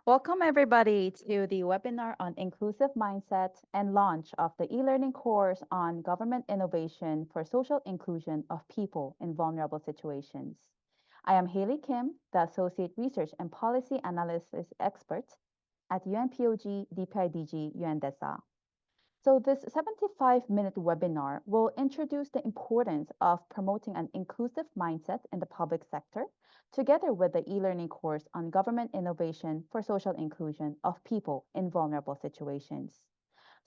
Welcome, everybody, to the webinar on inclusive mindset and launch of the e-learning course on government innovation for social inclusion of people in vulnerable situations. I am Haley Kim, the Associate Research and Policy Analysis Expert at UNPOG DPIDG UNDESA. So this 75-minute webinar will introduce the importance of promoting an inclusive mindset in the public sector, together with the e-learning course on government innovation for social inclusion of people in vulnerable situations.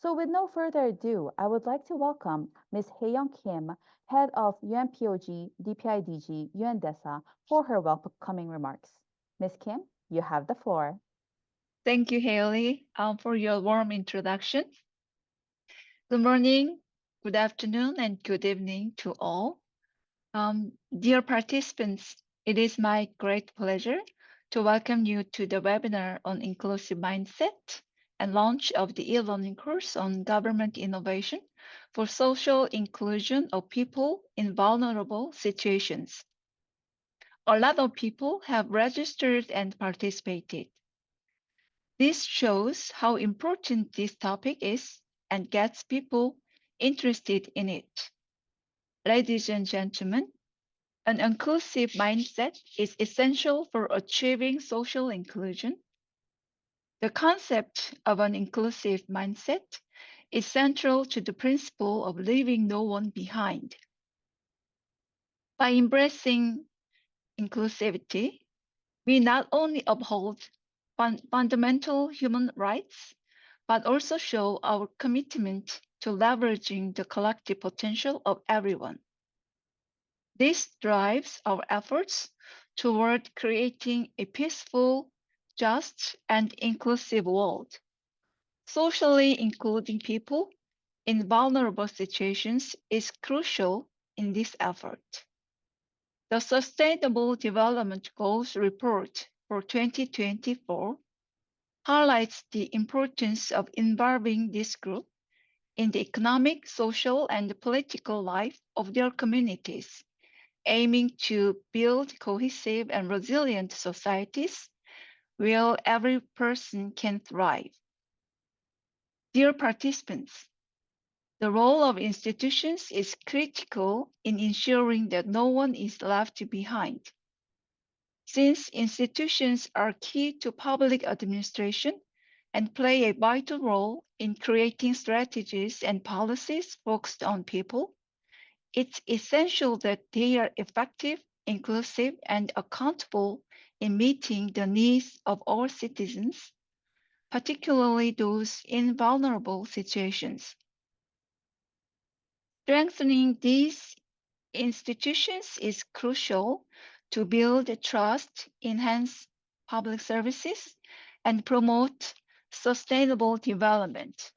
So with no further ado, I would like to welcome Ms. Haeyoung Kim, Head of UNPOG DPIDG UNDESA, for her welcoming remarks. Ms. Kim, you have the floor. Thank you, Haley, for your warm introduction. Good morning, good afternoon, and good evening to all. Dear participants, it is my great pleasure to welcome you to the webinar on inclusive mindset and launch of the e-learning course on government innovation for social inclusion of people in vulnerable situations. A lot of people have registered and participated. This shows how important this topic is and gets people interested in it. Ladies and gentlemen, an inclusive mindset is essential for achieving social inclusion. The concept of an inclusive mindset is central to the principle of leaving no one behind. By embracing inclusivity, we not only uphold fundamental human rights, but also show our commitment to leveraging the collective potential of everyone. This drives our efforts toward creating a peaceful, just, and inclusive world. Socially including people in vulnerable situations is crucial in this effort. The Sustainable Development Goals report for 2024 highlights the importance of involving this group in the economic, social, and political life of their communities, aiming to build cohesive and resilient societies where every person can thrive. Dear participants, the role of institutions is critical in ensuring that no one is left behind. Since institutions are key to public administration and play a vital role in creating strategies and policies focused on people, it's essential that they are effective, inclusive, and accountable in meeting the needs of all citizens, particularly those in vulnerable situations. Strengthening these institutions is crucial to build trust, enhance public services, and promote sustainable development.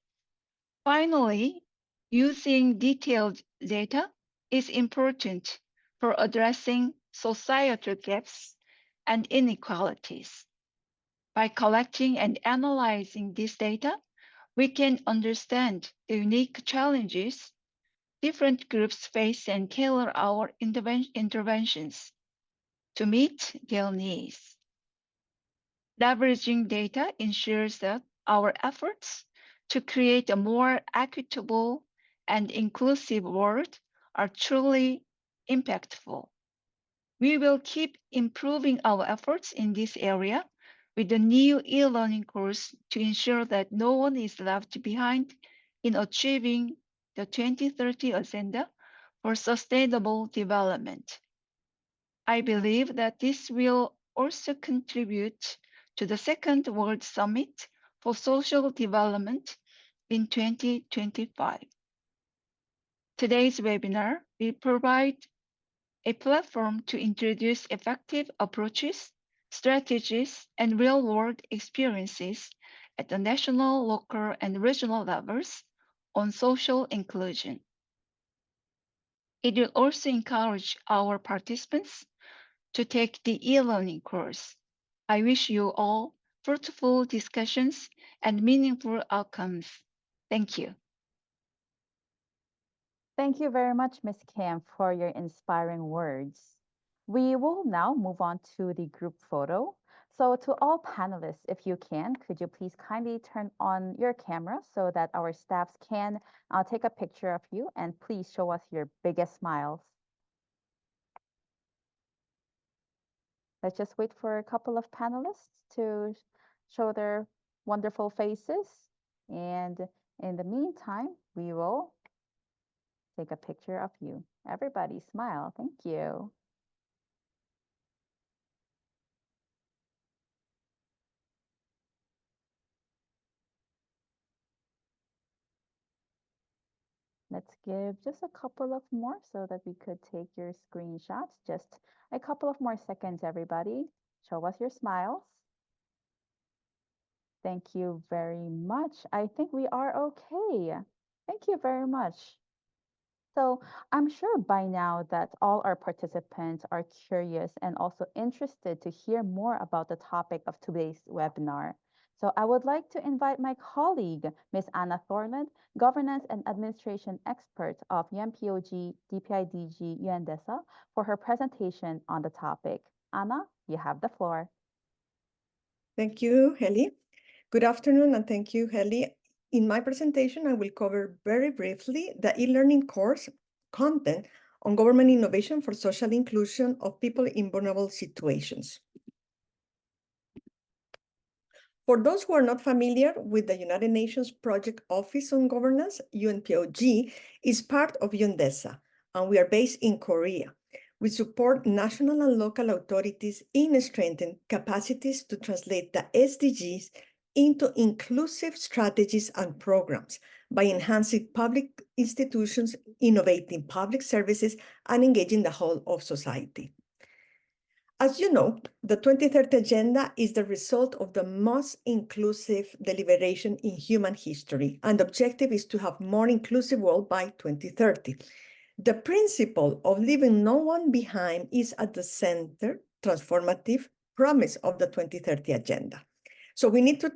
Finally, using detailed data is important for addressing societal gaps and inequalities. By collecting and analyzing this data, we can understand the unique challenges different groups face and tailor our interventions to meet their needs. Leveraging data ensures that our efforts to create a more equitable and inclusive world are truly impactful. We will keep improving our efforts in this area with the new e-learning course to ensure that no one is left behind in achieving the 2030 Agenda for Sustainable Development. I believe that this will also contribute to the Second World Summit for Social Development in 2025. Today's webinar will provide a platform to introduce effective approaches, strategies, and real-world experiences at the national, local, and regional levels on social inclusion. It will also encourage our participants to take the e-learning course. I wish you all fruitful discussions and meaningful outcomes. Thank you. Thank you very much, Ms. Kim, for your inspiring words. We will now move on to the group photo. So to all panelists, if you can, could you please kindly turn on your camera so that our staffs can take a picture of you, and please show us your biggest smiles. Let's just wait for a couple of panelists to show their wonderful faces. And in the meantime, we will take a picture of you. Everybody smile. Thank you. Let's give just a couple of more so that we could take your screenshots. Just a couple of more seconds, everybody. Show us your smiles. Thank you very much. I think we are okay. Thank you very much. So I'm sure by now that all our participants are curious and also interested to hear more about the topic of today's webinar. So I would like to invite my colleague, Ms. Anna Thorland, Governance and Administration Expert of UNPOG, DPIDG, UNDESA, for her presentation on the topic. Anna, you have the floor. Thank you, Heli. Good afternoon, and thank you, Heli. In my presentation, I will cover very briefly the e-learning course content on government innovation for social inclusion of people in vulnerable situations. For those who are not familiar with the United Nations Project Office on Governance, UNPOG is part of UNDESA, and we are based in Korea. We support national and local authorities in strengthening capacities to translate the SDGs into inclusive strategies and programs by enhancing public institutions, innovating public services, and engaging the whole of society. As you know, the 2030 Agenda is the result of the most inclusive deliberation in human history, and the objective is to have more inclusive world by 2030. The principle of leaving no one behind is at the center, transformative promise of the 2030 Agenda. So we need to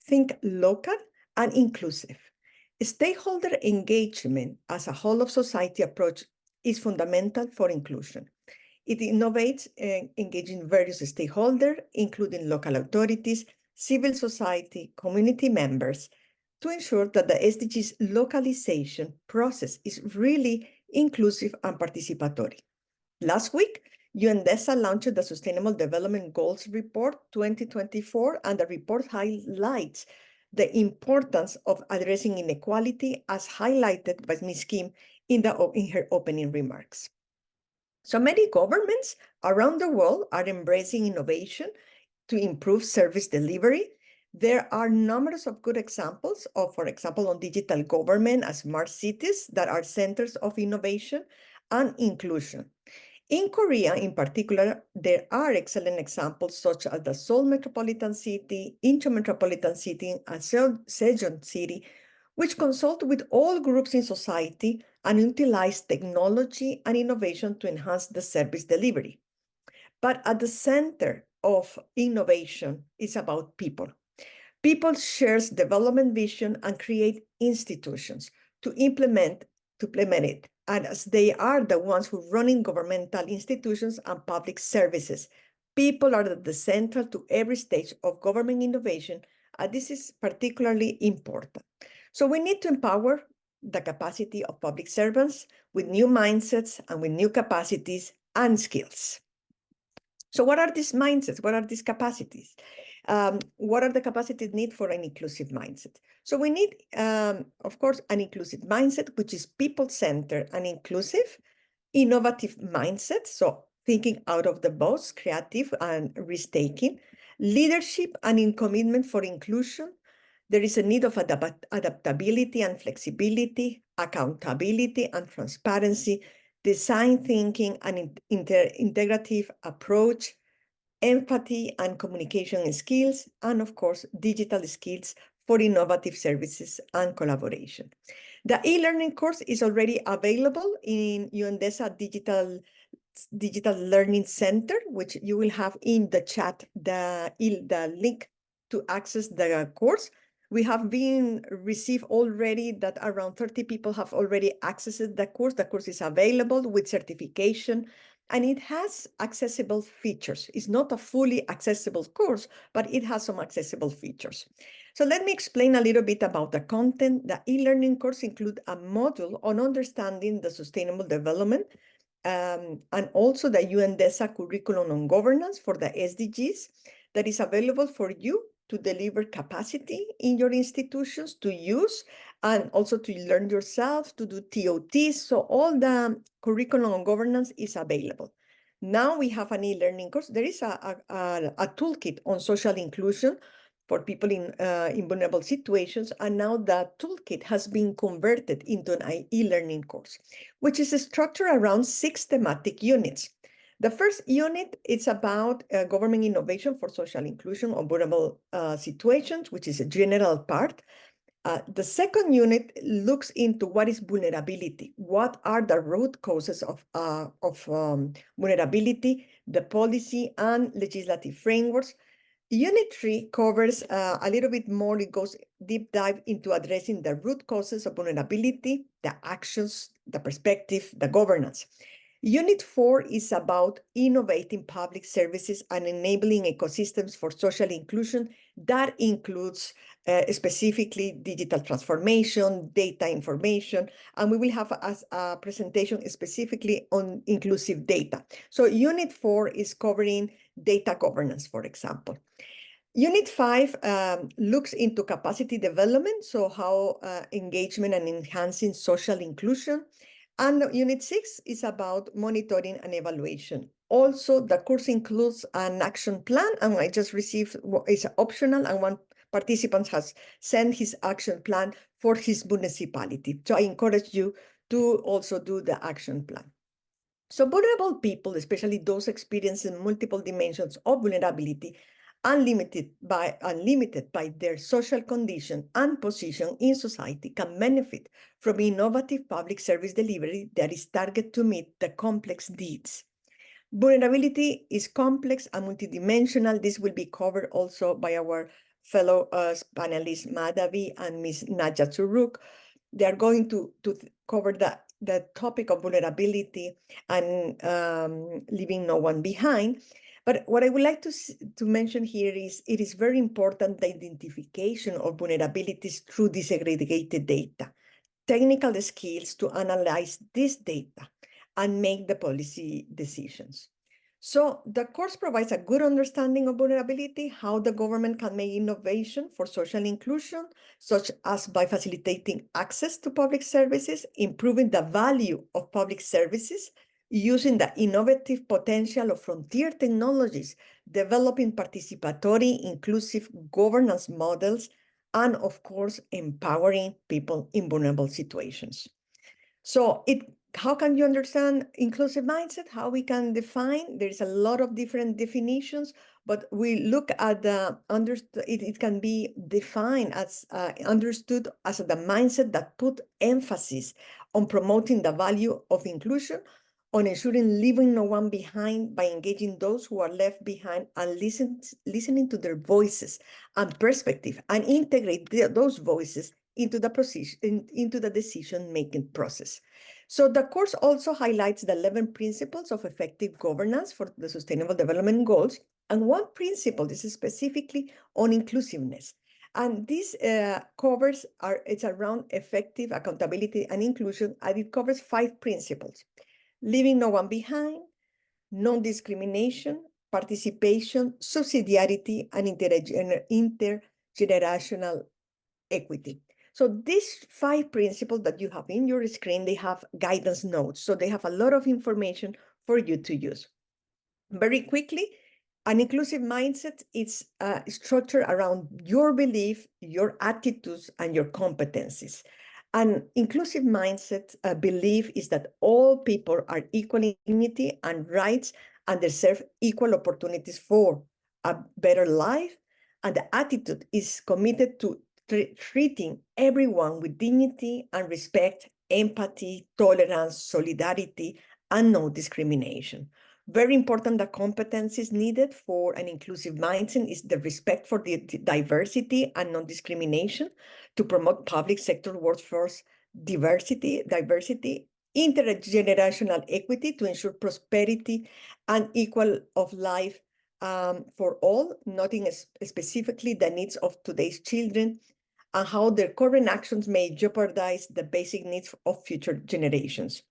think local and inclusive. Stakeholder engagement as a whole of society approach is fundamental for inclusion. It innovates, engaging various stakeholders, including local authorities, civil society, community members, to ensure that the SDGs localization process is really inclusive and participatory. Last week, UNDESA launched the Sustainable Development Goals Report 2024, and the report highlights the importance of addressing inequality as highlighted by Ms. Kim in her opening remarks. So many governments around the world are embracing innovation to improve service delivery. There are numerous of good examples of, for example, on digital government as smart cities that are centers of innovation and inclusion. In Korea, in particular, there are excellent examples such as the Seoul Metropolitan City, Incheon Metropolitan City, and Sejong City, which consult with all groups in society and utilize technology and innovation to enhance the service delivery. But at the center of innovation is about people. People share development vision and create institutions to implement it. And as they are the ones who run governmental institutions and public services, people are at the center to every stage of government innovation, and this is particularly important. So we need to empower the capacity of public servants with new mindsets and with new capacities and skills. So what are these mindsets? What are these capacities? What are the capacities needed for an inclusive mindset? So we need, of course, an inclusive mindset, which is people-centered and inclusive, innovative mindset, so thinking out of the box, creative and risk-taking, leadership and in commitment for inclusion. There is a need of adaptability and flexibility, accountability and transparency, design thinking and integrative approach, empathy and communication skills, and of course, digital skills for innovative services and collaboration. The e-learning course is already available in UNDESA Digital Learning Center, which you will have in the chat, the link to access the course. We have been received already that around 30 people have already accessed the course. The course is available with certification and it has accessible features. It's not a fully accessible course, but it has some accessible features. So let me explain a little bit about the content. The e-learning course includes a module on understanding the sustainable development, and also the UNDESA curriculum on governance for the SDGs that is available for you to deliver capacity in your institutions to use, and also to learn yourself, to do TOTs. So all the curriculum on governance is available. Now we have an e-learning course. There is a toolkit on social inclusion for people in vulnerable situations. And now that toolkit has been converted into an e-learning course, which is structured around 6 thematic units. The first unit is about government innovation for social inclusion on vulnerable situations, which is a general part. The second unit looks into what is vulnerability, what are the root causes of vulnerability, the policy and legislative frameworks. Unit 3 covers a little bit more. It goes deep dive into addressing the root causes of vulnerability, the actions, the perspective, the governance. Unit 4 is about innovating public services and enabling ecosystems for social inclusion. That includes specifically digital transformation, data information, and we will have a presentation specifically on inclusive data. So Unit 4 is covering data governance, for example. Unit 5 looks into capacity development, so how engagement and enhancing social inclusion. And Unit 6 is about monitoring and evaluation. Also, the course includes an action plan, and I just received, it's optional, and one participant has sent his action plan for his municipality. So I encourage you to also do the action plan. So vulnerable people, especially those experiencing multiple dimensions of vulnerability, unlimited by their social condition and position in society, can benefit from innovative public service delivery that is targeted to meet the complex needs. Vulnerability is complex and multidimensional. This will be covered also by our fellow panelists, Madhavi and Ms. Naja Turuk. They are going to cover the topic of vulnerability and leaving no one behind. But what I would like to mention here is it is very important the identification of vulnerabilities through disaggregated data, technical skills to analyze this data and make the policy decisions. So the course provides a good understanding of vulnerability, how the government can make innovation for social inclusion, such as by facilitating access to public services, improving the value of public services, using the innovative potential of frontier technologies, developing participatory, inclusive governance models, and of course, empowering people in vulnerable situations. So how can you understand inclusive mindset? How we can define? There's a lot of different definitions, but we look at it can be defined as understood as the mindset that put emphasis on promoting the value of inclusion, on ensuring leaving no one behind by engaging those who are left behind, and listening to their voices and perspective, and integrate those voices into the decision-making process. So the course also highlights the 11 principles of effective governance for the Sustainable Development Goals, and one principle is specifically on inclusiveness. And this it's around effective accountability and inclusion, and it covers 5 principles: leaving no one behind, non-discrimination, participation, subsidiarity, and intergenerational equity. So these 5 principles that you have in your screen, they have guidance notes. So they have a lot of information for you to use. Very quickly, an inclusive mindset is structured around your belief, your attitudes, and your competencies. An inclusive mindset belief is that all people are equal in dignity and rights and deserve equal opportunities for a better life. And the attitude is committed to treating everyone with dignity and respect, empathy, tolerance, solidarity, and no discrimination. Very important, the competencies needed for an inclusive mindset is the respect for the diversity and non-discrimination, to promote public sector workforce diversity, intergenerational equity to ensure prosperity and equal of life for all, noting specifically the needs of today's children and how their current actions may jeopardize the basic needs of future generations.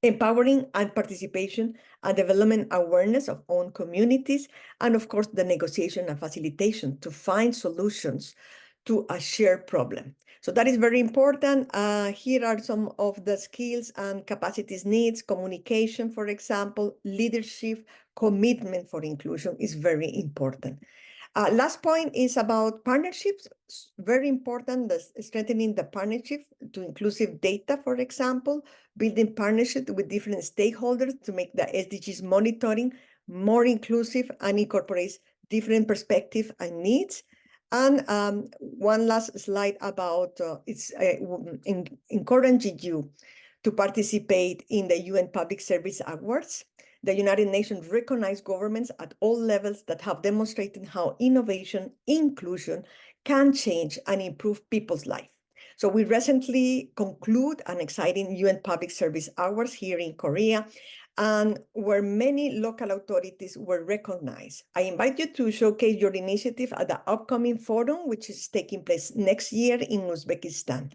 Empowering and participation and development awareness of own communities, and of course, the negotiation and facilitation to find solutions to a shared problem. So that is very important. Here are some of the skills and capacities needs. Communication, for example, leadership, commitment for inclusion is very important. Last point is about partnerships. Very important, strengthening the partnership to inclusive data, for example, building partnerships with different stakeholders to make the SDGs monitoring more inclusive and incorporates different perspectives and needs. And one last slide about encouraging you to participate in the UN Public Service Awards. The United Nations recognizes governments at all levels that have demonstrated how innovation, inclusion can change and improve people's life. So we recently conclude an exciting UN Public Service Awards here in Korea, and where many local authorities were recognized. I invite you to showcase your initiative at the upcoming forum, which is taking place next year in Uzbekistan.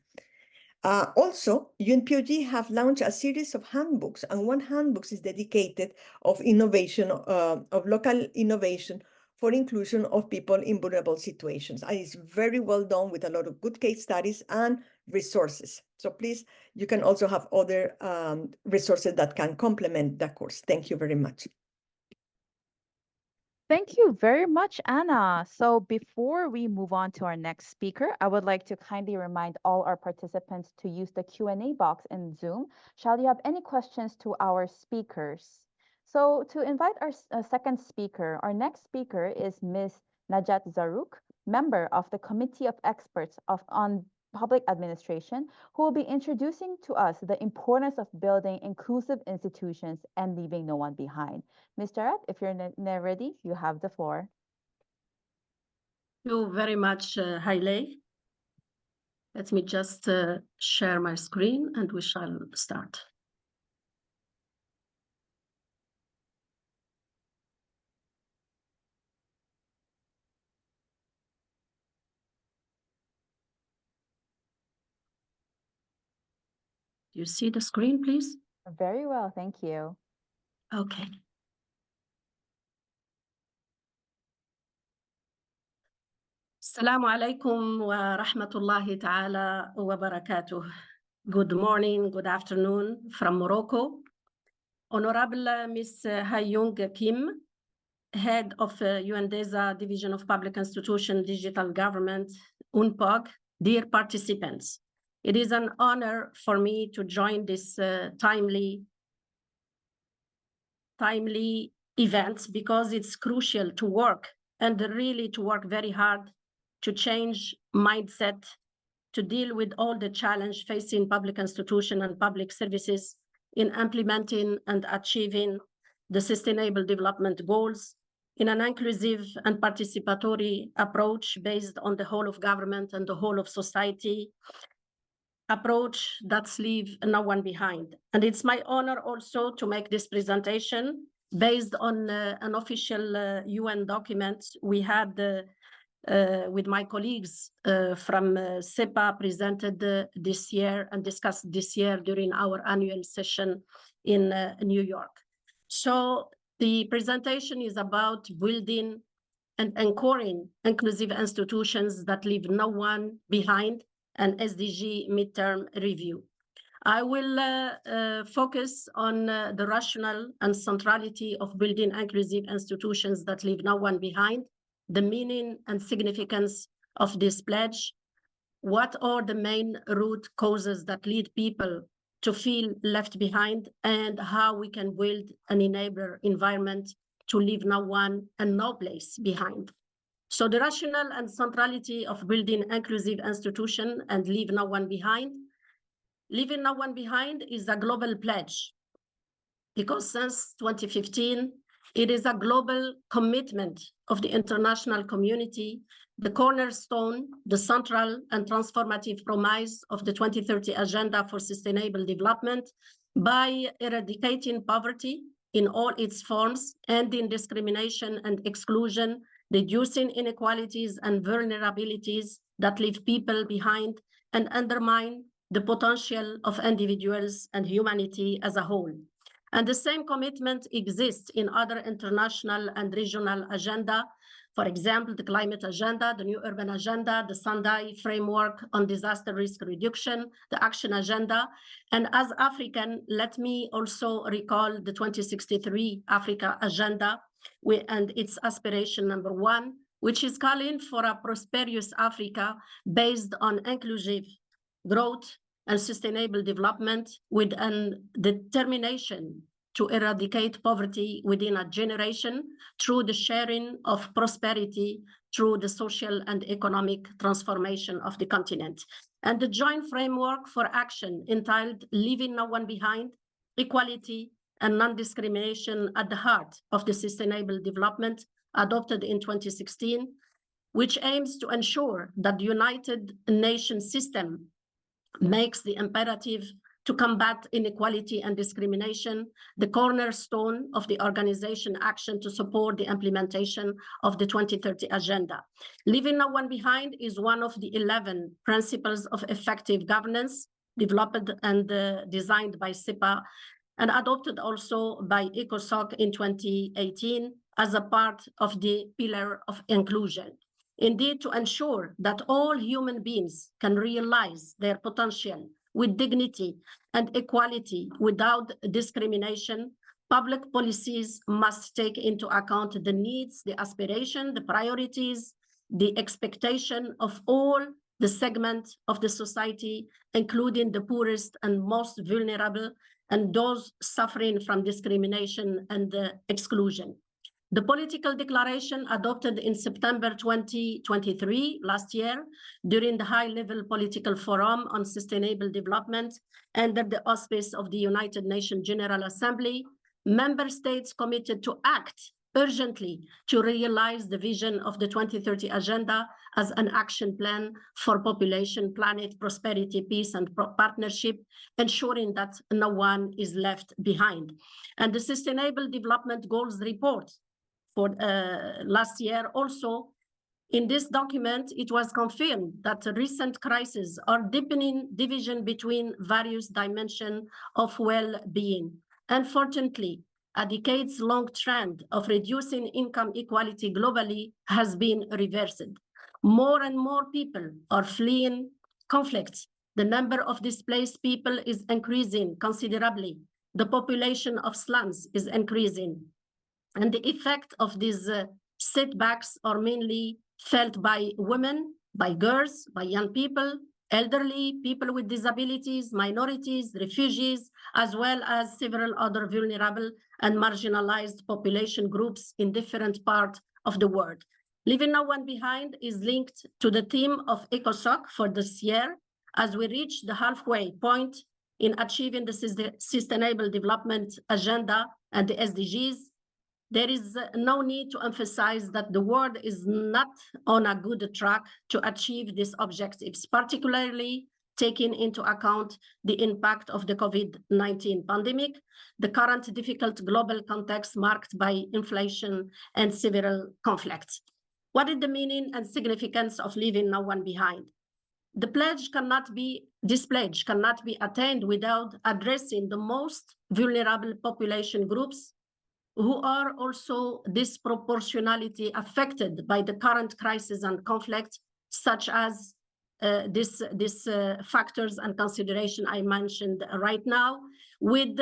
Also, UNPOG have launched a series of handbooks, and one handbook is dedicated of innovation, of local innovation for inclusion of people in vulnerable situations. And it's very well done with a lot of good case studies and resources. So please, you can also have other resources that can complement the course. Thank you very much. Thank you very much, Anna. So before we move on to our next speaker, I would like to kindly remind all our participants to use the Q&A box in Zoom. Shall you have any questions to our speakers? So to invite our second speaker, our next speaker is Ms. Najat Zaruk, member of the Committee of Experts on Public Administration, who will be introducing to us the importance of building inclusive institutions and leaving no one behind. Ms. Jarat, if you're ready, you have the floor. Thank you very much, Haile. Let me just share my screen and we shall start. You see the screen, please? Very well, thank you. Okay. Assalamu alaikum wa rahmatullahi ta'ala wa barakatuh. Good morning, good afternoon from Morocco. Honorable Ms. Hayoung Kim, Head of UNDESA Division of Public Institution Digital Government, UNPOG, dear participants. It is an honor for me to join this timely event because it's crucial to work and really to work very hard to change mindset, to deal with all the challenge facing public institutions and public services in implementing and achieving the Sustainable Development Goals in an inclusive and participatory approach based on the whole of government and the whole of society approach that's leave no one behind. And it's my honor also to make this presentation based on an official UN document we had with my colleagues from SEPA presented this year and discussed this year during our annual session in New York. So the presentation is about building and anchoring inclusive institutions that leave no one behind, an SDG midterm review. I will focus on the rationale and centrality of building inclusive institutions that leave no one behind, the meaning and significance of this pledge, what are the main root causes that lead people to feel left behind, and how we can build an enabler environment to leave no one and no place behind. So the rationale and centrality of building inclusive institution and leave no one behind. Leaving no one behind is a global pledge because since 2015, it is a global commitment of the international community the cornerstone, the central and transformative promise of the 2030 Agenda for Sustainable Development by eradicating poverty in all its forms, ending discrimination and exclusion, reducing inequalities and vulnerabilities that leave people behind and undermine the potential of individuals and humanity as a whole. And the same commitment exists in other international and regional agenda. For example, the climate agenda, the new urban agenda, the Sendai framework on disaster risk reduction, the action agenda. And as African, let me also recall the 2063 Africa agenda and its aspiration number 1, which is calling for a prosperous Africa based on inclusive growth and sustainable development with an determination to eradicate poverty within a generation through the sharing of prosperity through the social and economic transformation of the continent. And the joint framework for action entitled Leaving No One Behind, Equality and Non-Discrimination at the Heart of the Sustainable Development, adopted in 2016, which aims to ensure that the United Nations system makes the imperative to combat inequality and discrimination the cornerstone of the organization action to support the implementation of the 2030 Agenda. Leaving no one behind is one of the 11 principles of effective governance developed and designed by SIPA and adopted also by ECOSOC in 2018 as a part of the pillar of inclusion. Indeed, to ensure that all human beings can realize their potential with dignity and equality without discrimination, public policies must take into account the needs, the aspiration, the priorities, the expectation of all the segments of the society, including the poorest and most vulnerable and those suffering from discrimination and exclusion. The political declaration adopted in September 2023, last year, during the high-level political forum on sustainable development under the auspice of the United Nations General Assembly, member states committed to act urgently to realize the vision of the 2030 Agenda as an action plan for population, planet, prosperity, peace, and partnership, ensuring that no one is left behind. And the Sustainable Development Goals report for last year also, in this document, it was confirmed that recent crises are deepening division between various dimensions of well-being. Unfortunately, a decades-long trend of reducing income equality globally has been reversed. More and more people are fleeing conflicts. The number of displaced people is increasing considerably. The population of slums is increasing. And the effect of these setbacks are mainly felt by women, by girls, by young people, elderly, people with disabilities, minorities, refugees, as well as several other vulnerable and marginalized population groups in different parts of the world. Leaving no one behind is linked to the theme of ECOSOC for this year, as we reach the halfway point in achieving the Sustainable Development Agenda and the SDGs. There is no need to emphasize that the world is not on a good track to achieve these objectives, particularly taking into account the impact of the COVID-19 pandemic, the current difficult global context marked by inflation and several conflicts. What is the meaning and significance of leaving no one behind? This pledge cannot be attained without addressing the most vulnerable population groups who are also disproportionately affected by the current crisis and conflict, such as these factors and consideration I mentioned right now, with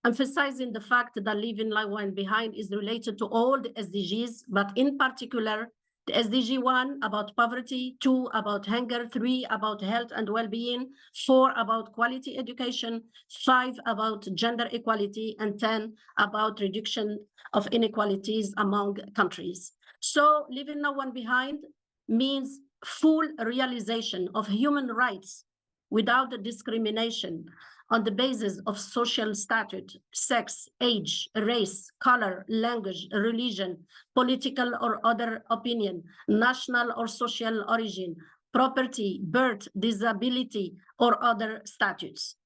emphasizing the fact that leaving no one behind is related to all the SDGs, but in particular, the SDG 1 about poverty, 2 about hunger, 3 about health and well-being, 4 about quality education, 5 about gender equality, and 10 about reduction of inequalities among countries. So leaving no one behind means full realization of human rights without discrimination on the basis of social status, sex, age, race, color, language, religion, political or other opinion, national or social origin, property, birth, disability, or other statutes.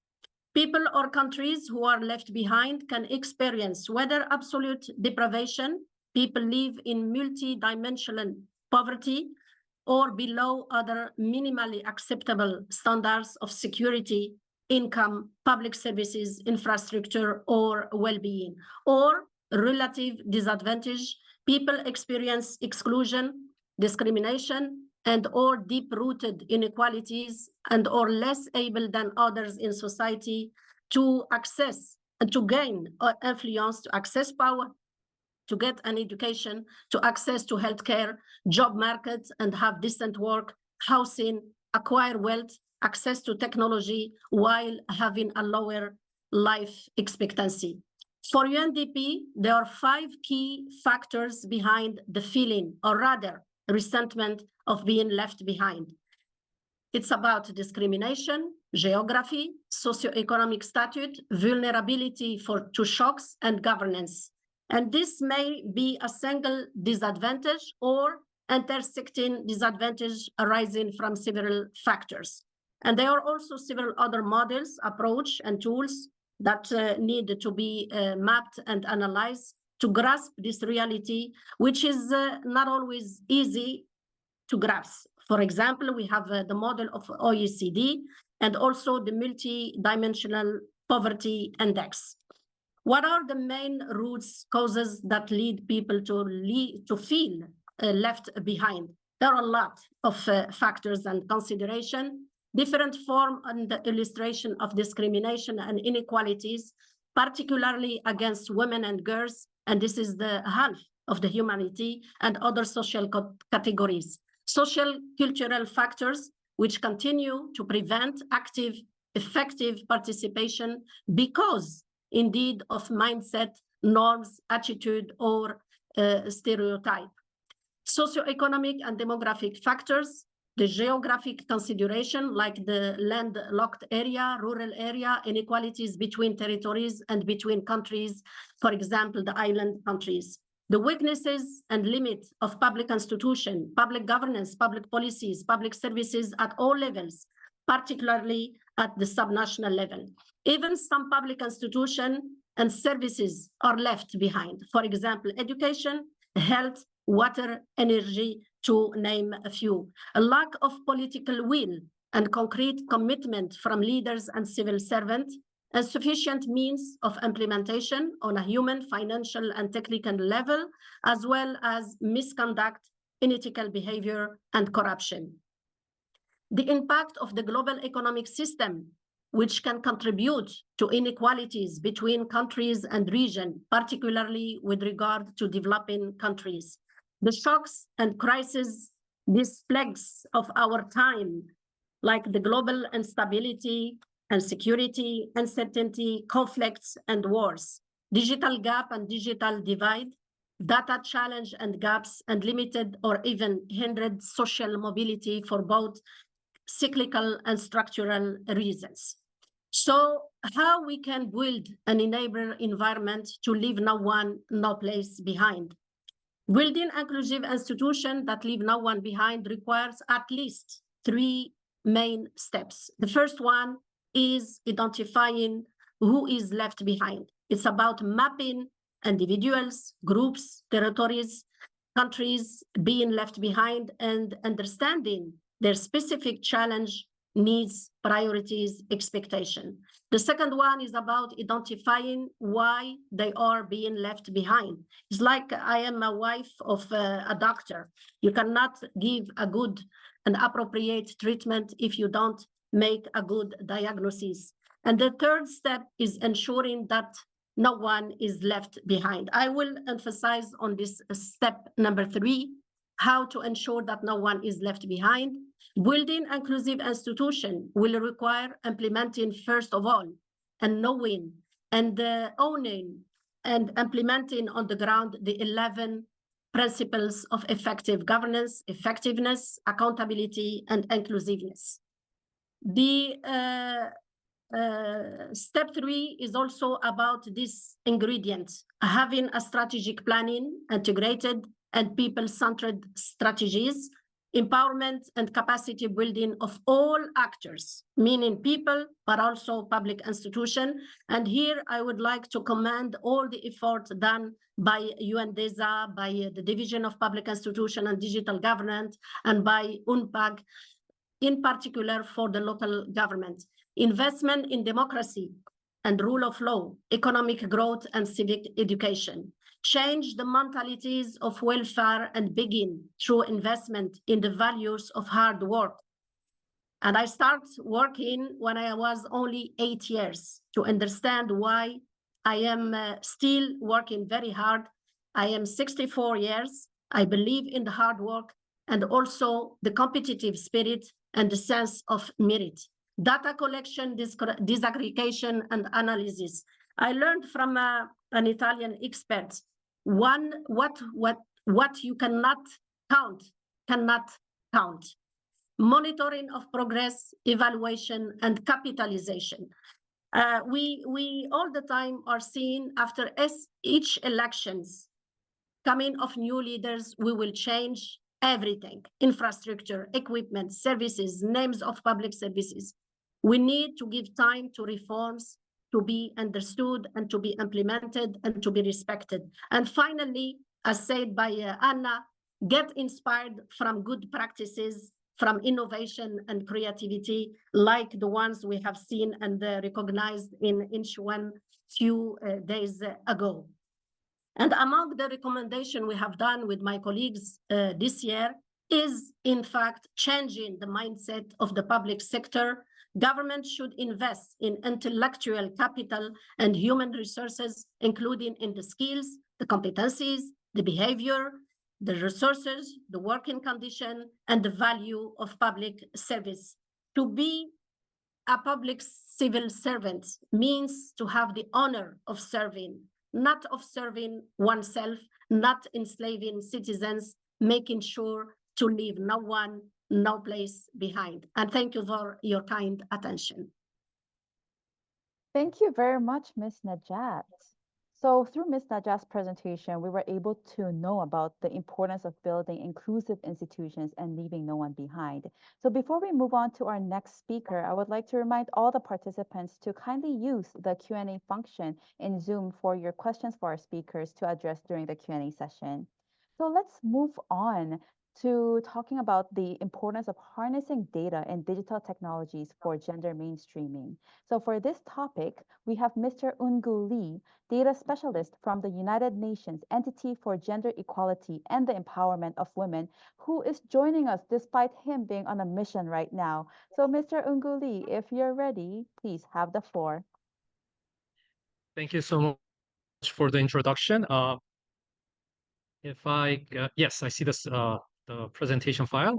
People or countries who are left behind can experience whether absolute deprivation, people live in multi-dimensional poverty, or below other minimally acceptable standards of security, income, public services, infrastructure, or well-being, or relative disadvantage, people experience exclusion, discrimination, and or deep-rooted inequalities, and or less able than others in society to access and to gain influence, to access power, to get an education, to access to healthcare, job markets, and have decent work, housing, acquire wealth, access to technology, while having a lower life expectancy. For UNDP, there are 5 key factors behind the feeling, or rather, resentment of being left behind. It's about discrimination, geography, socioeconomic status, vulnerability to shocks, and governance. And this may be a single disadvantage or intersecting disadvantage arising from several factors. And there are also several other models, approach, and tools that need to be mapped and analyzed to grasp this reality, which is not always easy to grasp. For example, we have the model of OECD and also the multi-dimensional poverty index. What are the main root causes that lead people to feel left behind? There are a lot of factors and consideration, different form and illustration of discrimination and inequalities, particularly against women and girls, and this is the half of the humanity, and other social categories. Social cultural factors which continue to prevent active, effective participation because indeed of mindset, norms, attitude, or stereotype. Socioeconomic and demographic factors, the geographic consideration like the landlocked area, rural area, inequalities between territories and between countries, for example, the island countries. The weaknesses and limits of public institution, public governance, public policies, public services at all levels, particularly at the subnational level. Even some public institutions and services are left behind. For example, education, health, water, energy, to name a few. A lack of political will and concrete commitment from leaders and civil servants, and sufficient means of implementation on a human, financial, and technical level, as well as misconduct, unethical behavior, and corruption. The impact of the global economic system, which can contribute to inequalities between countries and regions, particularly with regard to developing countries. The shocks and crises, these plagues of our time, like the global instability and security, uncertainty, conflicts, and wars, digital gap and digital divide, data challenge and gaps, and limited or even hindered social mobility for both cyclical and structural reasons. So how we can build an enabler environment to leave no one, no place behind? Building inclusive institutions that leave no one behind requires at least 3 main steps. The first one is identifying who is left behind. It's about mapping individuals, groups, territories, countries being left behind, and understanding their specific challenge, needs, priorities, expectation. The second one is about identifying why they are being left behind. It's like I am a wife of a doctor. You cannot give a good and appropriate treatment if you don't make a good diagnosis. And the third step is ensuring that no one is left behind. I will emphasize on this step number 3, how to ensure that no one is left behind. Building inclusive institutions will require implementing, first of all, and knowing and owning and implementing on the ground the 11 principles of effective governance, effectiveness, accountability, and inclusiveness. The Step 3 is also about this ingredient, having a strategic planning, integrated and people-centered strategies, empowerment and capacity building of all actors, meaning people, but also public institutions. And here I would like to commend all the efforts done by UNDESA, by the Division of Public Institution and Digital Government, and by UNPAG, in particular for the local government. Investment in democracy and rule of law, economic growth and civic education. Change the mentalities of welfare and begin through investment in the values of hard work. And I started working when I was only 8 years to understand why I am still working very hard. I am 64 years. I believe in the hard work and also the competitive spirit and the sense of merit. Data collection, disaggregation, and analysis. I learned from an Italian expert, what you cannot count. Monitoring of progress, evaluation, and capitalization. We all the time are seeing after each elections coming of new leaders, we will change everything, infrastructure, equipment, services, names of public services. We need to give time to reforms to be understood and to be implemented and to be respected. And finally, as said by Anna, get inspired from good practices, from innovation and creativity, like the ones we have seen and recognized in Incheon few days ago. And among the recommendation we have done with my colleagues this year is, in fact, changing the mindset of the public sector. Government should invest in intellectual capital and human resources, including in the skills, the competencies, the behavior, the resources, the working condition, and the value of public service. To be a public civil servant means to have the honor of serving, not of serving oneself, not enslaving citizens, making sure to leave no one, no place behind. And thank you for your kind attention. Thank you very much, Ms. Najat. So through Ms. Najat's presentation, we were able to know about the importance of building inclusive institutions and leaving no one behind. So before we move on to our next speaker, I would like to remind all the participants to kindly use the Q&A function in Zoom for your questions for our speakers to address during the Q&A session. So let's move on to talking about the importance of harnessing data and digital technologies for gender mainstreaming. So for this topic, we have Mr. Eungu Lee, data specialist from the United Nations Entity for Gender Equality and the Empowerment of Women, who is joining us despite him being on a mission right now. So Mr. Eungu Lee, if you're ready, please have the floor. Thank you so much for the introduction. Yes, I see this the presentation file.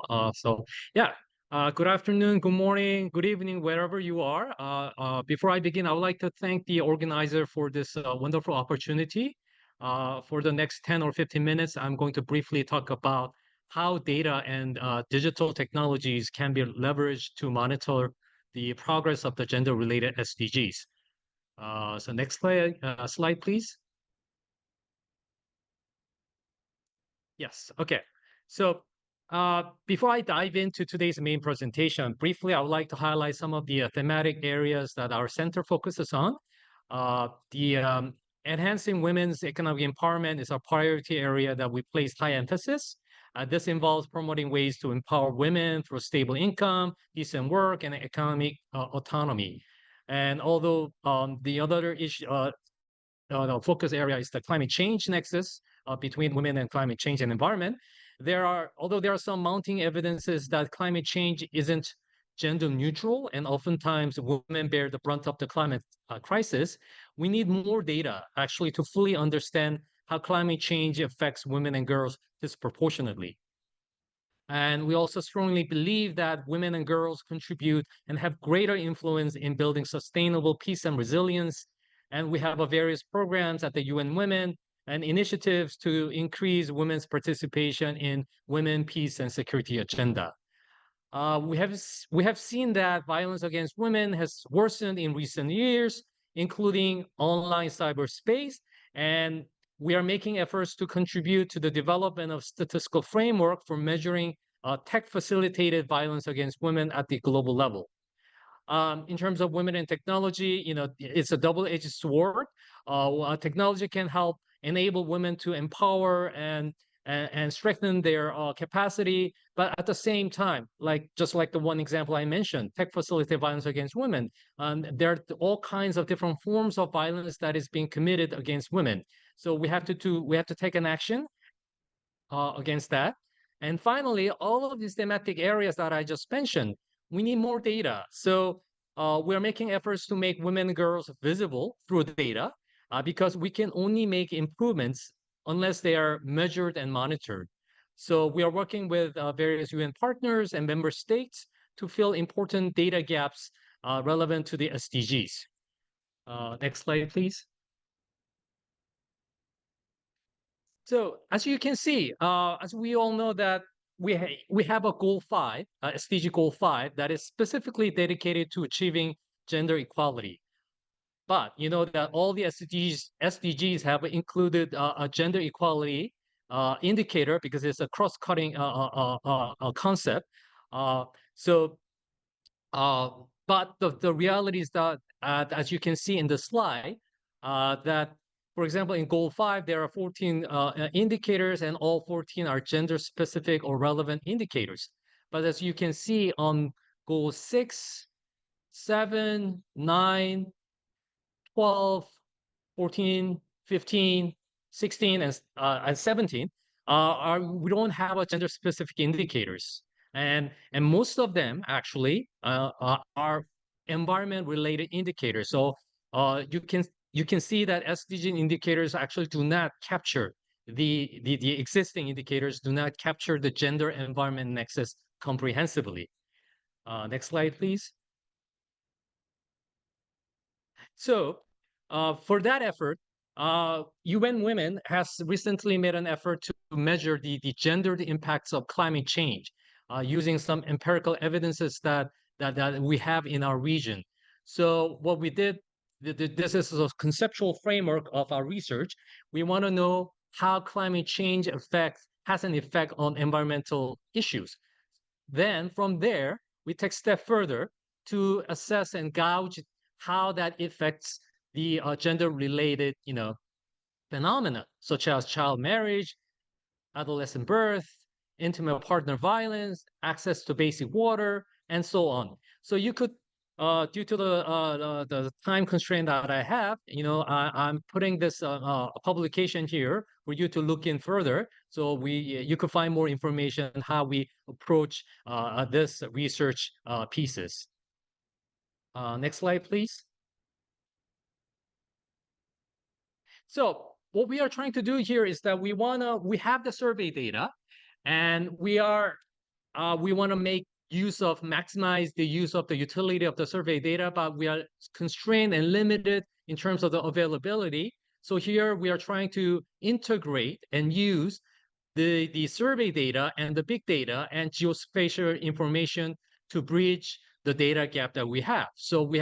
Good afternoon, good morning, good evening, wherever you are. Before I begin, I would like to thank the organizer for this wonderful opportunity. For the next 10 or 15 minutes, I'm going to briefly talk about how data and digital technologies can be leveraged to monitor the progress of the gender-related SDGs. So next slide, please. Yes, okay. So before I dive into today's main presentation, briefly, I would like to highlight some of the thematic areas that our center focuses on. Enhancing women's economic empowerment is a priority area that we place high emphasis. This involves promoting ways to empower women through stable income, decent work, and economic autonomy. And although the other issue, the focus area is the climate change nexus between women and climate change and environment. Although there are some mounting evidences that climate change isn't gender neutral, and oftentimes women bear the brunt of the climate crisis, we need more data actually to fully understand how climate change affects women and girls disproportionately. And we also strongly believe that women and girls contribute and have greater influence in building sustainable peace and resilience. And we have various programs at the UN Women and initiatives to increase women's participation in women, peace, and security agenda. We have seen that violence against women has worsened in recent years, including online cyberspace, and we are making efforts to contribute to the development of statistical framework for measuring tech-facilitated violence against women at the global level. In terms of women in technology, it's a double-edged sword. Technology can help enable women to empower and strengthen their capacity, but at the same time, just like the one example I mentioned, tech facilitated violence against women, there are all kinds of different forms of violence that is being committed against women. So we have to take an action against that. And finally, all of these thematic areas that I just mentioned, we need more data. So we're making efforts to make women and girls visible through data because we can only make improvements unless they are measured and monitored. So we are working with various UN partners and member states to fill important data gaps relevant to the SDGs. Next slide, please. So as you can see, as we all know that we have a goal 5, SDG goal 5, that is specifically dedicated to achieving gender equality. But you know that all the SDGs have included a gender equality indicator because it's a cross-cutting concept. So but the reality is that, as you can see in the slide, that, for example, in goal 5, there are 14 indicators, and all 14 are gender-specific or relevant indicators. But as you can see on goal 6, 7, 9, 12, 14, 15, 16, and 17, we don't have a gender-specific indicators. And most of them actually are environment-related indicators. So you can see that SDG indicators actually do not capture the existing indicators do not capture the gender environment nexus comprehensively. Next slide, please. So for that effort, UN Women has recently made an effort to measure the gendered impacts of climate change using some empirical evidences that we have in our region. So what we did, this is a conceptual framework of our research. We want to know how climate change has an effect on environmental issues. Then from there, we take a step further to assess and gauge how that affects the gender-related, phenomena such as child marriage, adolescent birth, intimate partner violence, access to basic water, and so on. So you could, due to the time constraint that I have, I'm putting this publication here for you to look in further. So you could find more information on how we approach this research pieces. Next slide, please. So what we are trying to do here is that we have the survey data, and we want to maximize the use of the utility of the survey data, but we are constrained and limited in terms of the availability. So here we are trying to integrate and use the survey data and the big data and geospatial information to bridge the data gap that we have. So we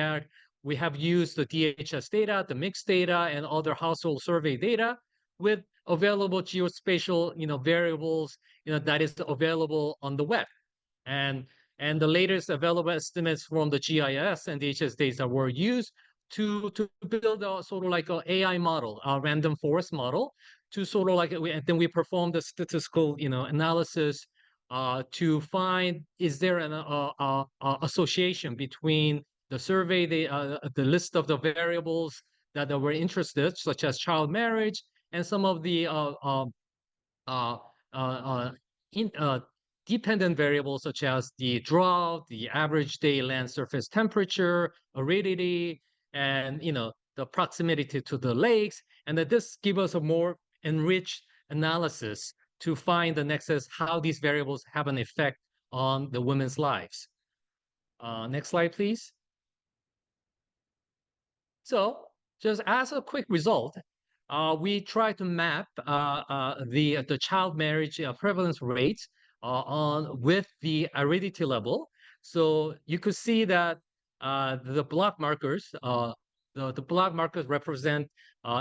have used the DHS data, the mixed data, and other household survey data with available geospatial, variables, that is available on the web. And the latest available estimates from the GIS and DHS data were used to build a sort of like an AI model, a random forest model, to sort of like, and then we performed the statistical, analysis to find, is there an association between the survey, the list of the variables that were interested, such as child marriage, and some of the dependent variables such as the drought, the average day land surface temperature, aridity, and the proximity to the lakes, and that this gives us a more enriched analysis to find the nexus, how these variables have an effect on the women's lives. Next slide, please. So just as a quick result, we try to map the child marriage prevalence rates with the aridity level. So you could see that the block markers, the block markers represent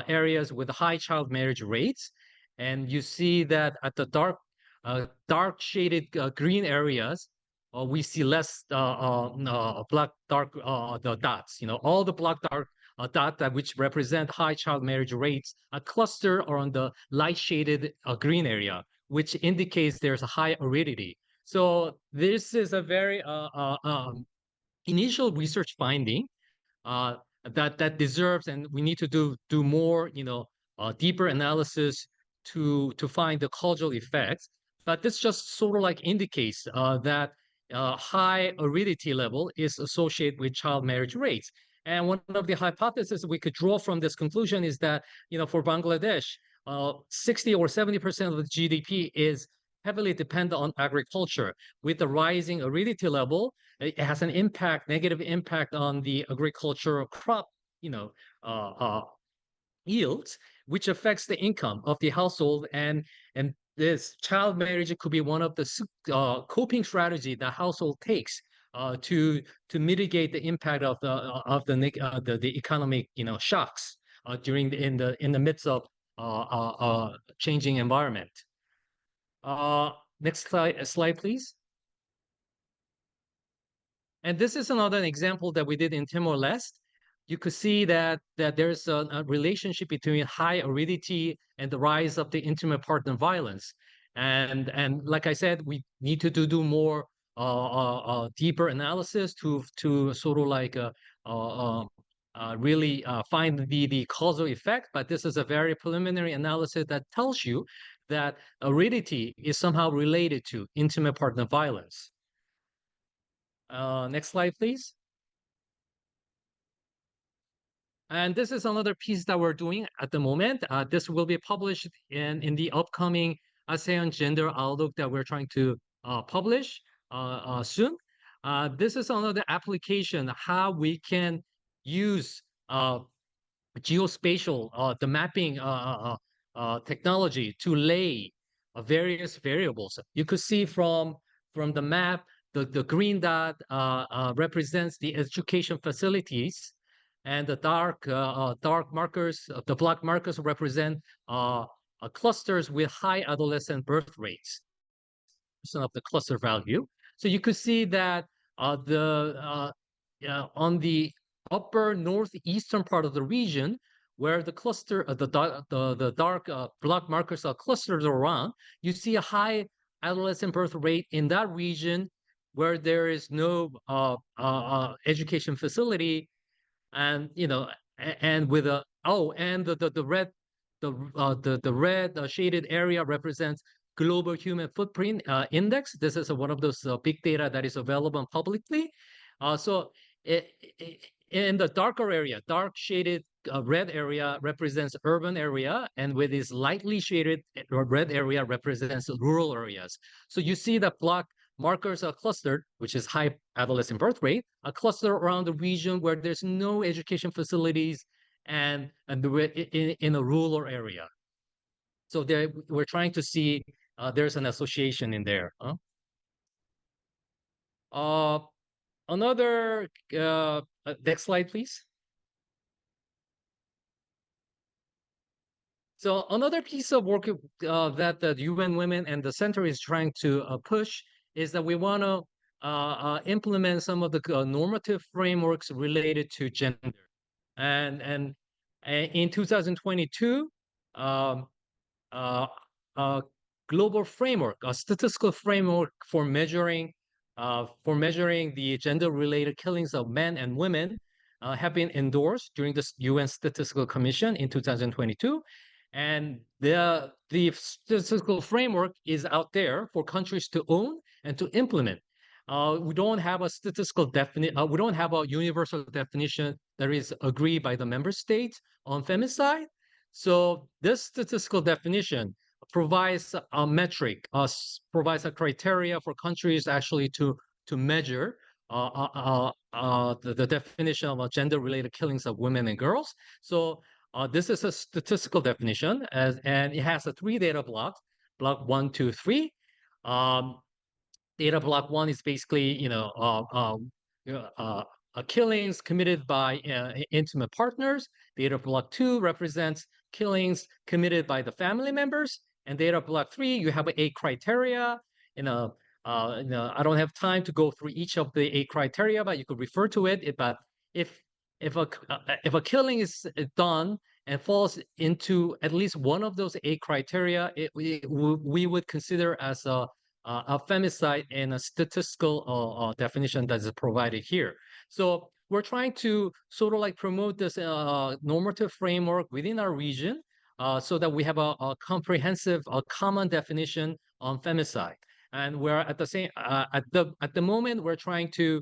areas with high child marriage rates, and you see that at the dark shaded green areas, we see less black dark the dots. All the black dark dot that which represent high child marriage rates are clustered around the light shaded green area, which indicates there's a high aridity. So this is a very initial research finding uh, that deserves, and we need to do more, deeper analysis to find the causal effects. But this just sort of like indicates that high aridity level is associated with child marriage rates. And one of the hypotheses we could draw from this conclusion is that, for Bangladesh, 60 or 70% of the GDP is heavily dependent on agriculture. With the rising aridity level, it has an negative impact on the agricultural crop, uh, uh, yields, which affects the income of the household. And this child marriage could be one of the coping strategy that household takes to mitigate the impact of the economic shocks in the midst of changing environment. Next slide, please. And this is another example that we did in Timor-Leste. You could see that there's a relationship between high aridity and the rise of the intimate partner violence. And like I said, we need to do more deeper analysis to sort of like really find the causal effect. But this is a very preliminary analysis that tells you that aridity is somehow related to intimate partner violence. Next slide, please. And this is another piece that we're doing at the moment. This will be published in the upcoming ASEAN Gender Outlook that we're trying to publish soon. This is another application, how we can use geospatial, the mapping technology to lay various variables. You could see from the map, the green dot represents the education facilities, and the dark markers, the black markers represent clusters with high adolescent birth rates of the cluster value. So you could see that on the upper northeastern part of the region, where the cluster, the dark block markers are clustered around, you see a high adolescent birth rate in that region where there is no education facility, and and with a and the red the red shaded area represents global human footprint index. This is one of those big data that is available publicly. So in the darker area, dark shaded red area represents urban area, and with this lightly shaded red area represents rural areas. So you see that black markers are clustered, which is high adolescent birth rate, are clustered around the region where there's no education facilities and in a rural area. So we're trying to see there's an association in there. Another next slide, please. So another piece of work that the UN Women and the Center is trying to push is that we want to implement some of the normative frameworks related to gender. And in 2022, a global framework, a statistical framework for measuring the gender-related killings of men and women have been endorsed during the UN Statistical Commission in 2022. And the statistical framework is out there for countries to own and to implement. We don't have a statistical definition. We don't have a universal definition that is agreed by the member states on femicide. So this statistical definition provides a metric, provides a criteria for countries actually to measure the definition of gender-related killings of women and girls. So this is a statistical definition, and it has 3 data blocks: block 1, 2, 3. Data block 1 is basically, killings committed by intimate partners. Data block 2 represents killings committed by the family members. And data block 3, you have 8 criteria. I don't have time to go through each of the 8 criteria, but you could refer to it. But if if a killing is done and falls into at least one of those 8 criteria, we would consider as a femicide in a statistical definition that is provided here. So we're trying to sort of like promote this normative framework within our region so that we have a comprehensive, common definition on femicide. And we're at the same at the moment we are trying to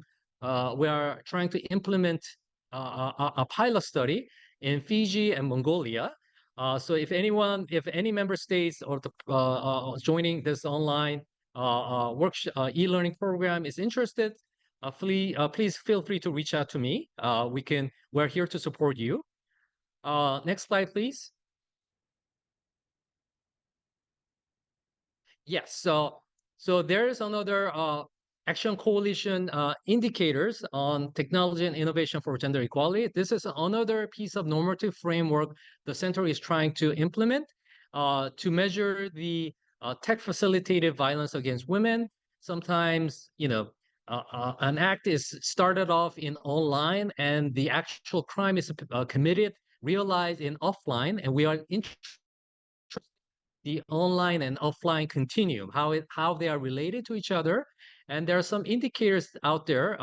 implement a pilot study in Fiji and Mongolia. So if any member states or joining this online e-learning program is interested, please feel free to reach out to me. We're here to support you. Next slide, please. Yes, so there is another Action Coalition indicators on technology and innovation for gender equality. This is another piece of normative framework the center is trying to implement to measure the tech facilitated violence against women. Sometimes, an act is started off in online and the actual crime is committed, realized in offline, and we are interested the online and offline continuum, how they are related to each other. And there are some indicators out there.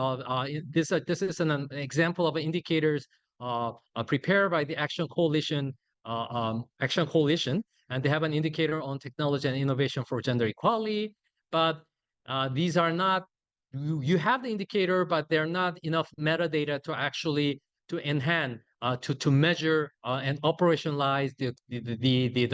This is an example of indicators prepared by the Action Coalition, and they have an indicator on technology and innovation for gender equality. But these are not. You have the indicator, but they're not enough metadata to actually to enhance to measure and operationalize the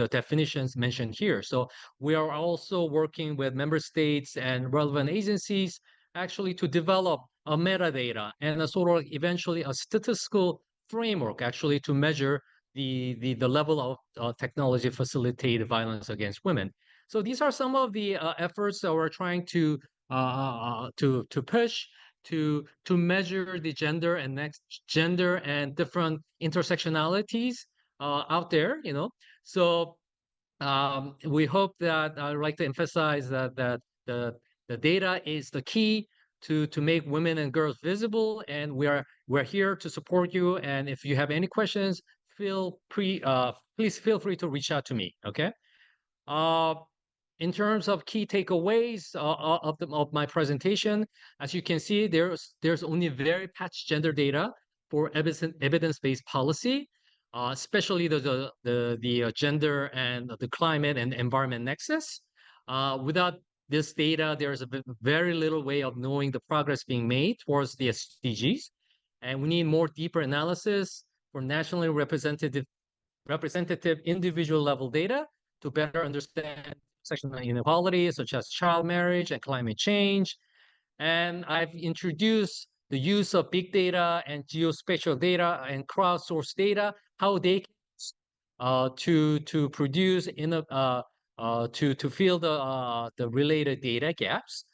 definitions mentioned here. So we are also working with member states and relevant agencies actually to develop a metadata and a sort of eventually a statistical framework actually to measure the level of technology facilitated violence against women. So these are some of the efforts that we're trying to push to measure the gender and different intersectionalities out there. So we hope that I'd like to emphasize that the data is the key to make women and girls visible, and we're here to support you. And if you have any questions, please feel free to reach out to me. Okay. In terms of key takeaways of my presentation, as you can see, there's only very patched gender data for evidence-based policy, especially the gender and the climate and environment nexus. Without this data, there's very little way of knowing the progress being made towards the SDGs, and we need more deeper analysis for nationally representative individual level data to better understand intersectional inequalities such as child marriage and climate change. And I've introduced the use of big data and geospatial data and crowdsourced data, how they to produce to fill the related data gaps.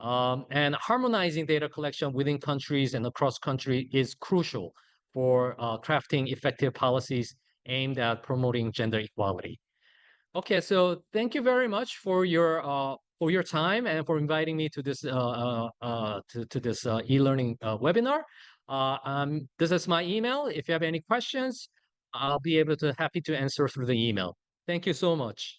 And harmonizing data collection within countries and across country is crucial for crafting effective policies aimed at promoting gender equality. Okay, so thank you very much for your time and for inviting me to this e-learning webinar. This is my email. If you have any questions, I'll be happy to answer through the email. Thank you so much.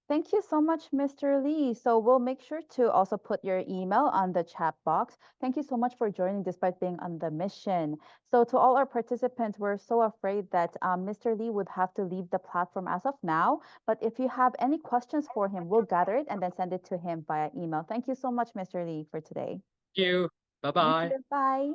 Thank you so much, Mr. Lee. So we'll make sure to also put your email on the chat box. Thank you so much for joining despite being on the mission. So to all our participants, we're so afraid that Mr. Lee would have to leave the platform as of now. But if you have any questions for him, we'll gather it and then send it to him via email. Thank you so much, Mr. Lee, for today. Thank you. Bye-bye. Thank you. Bye.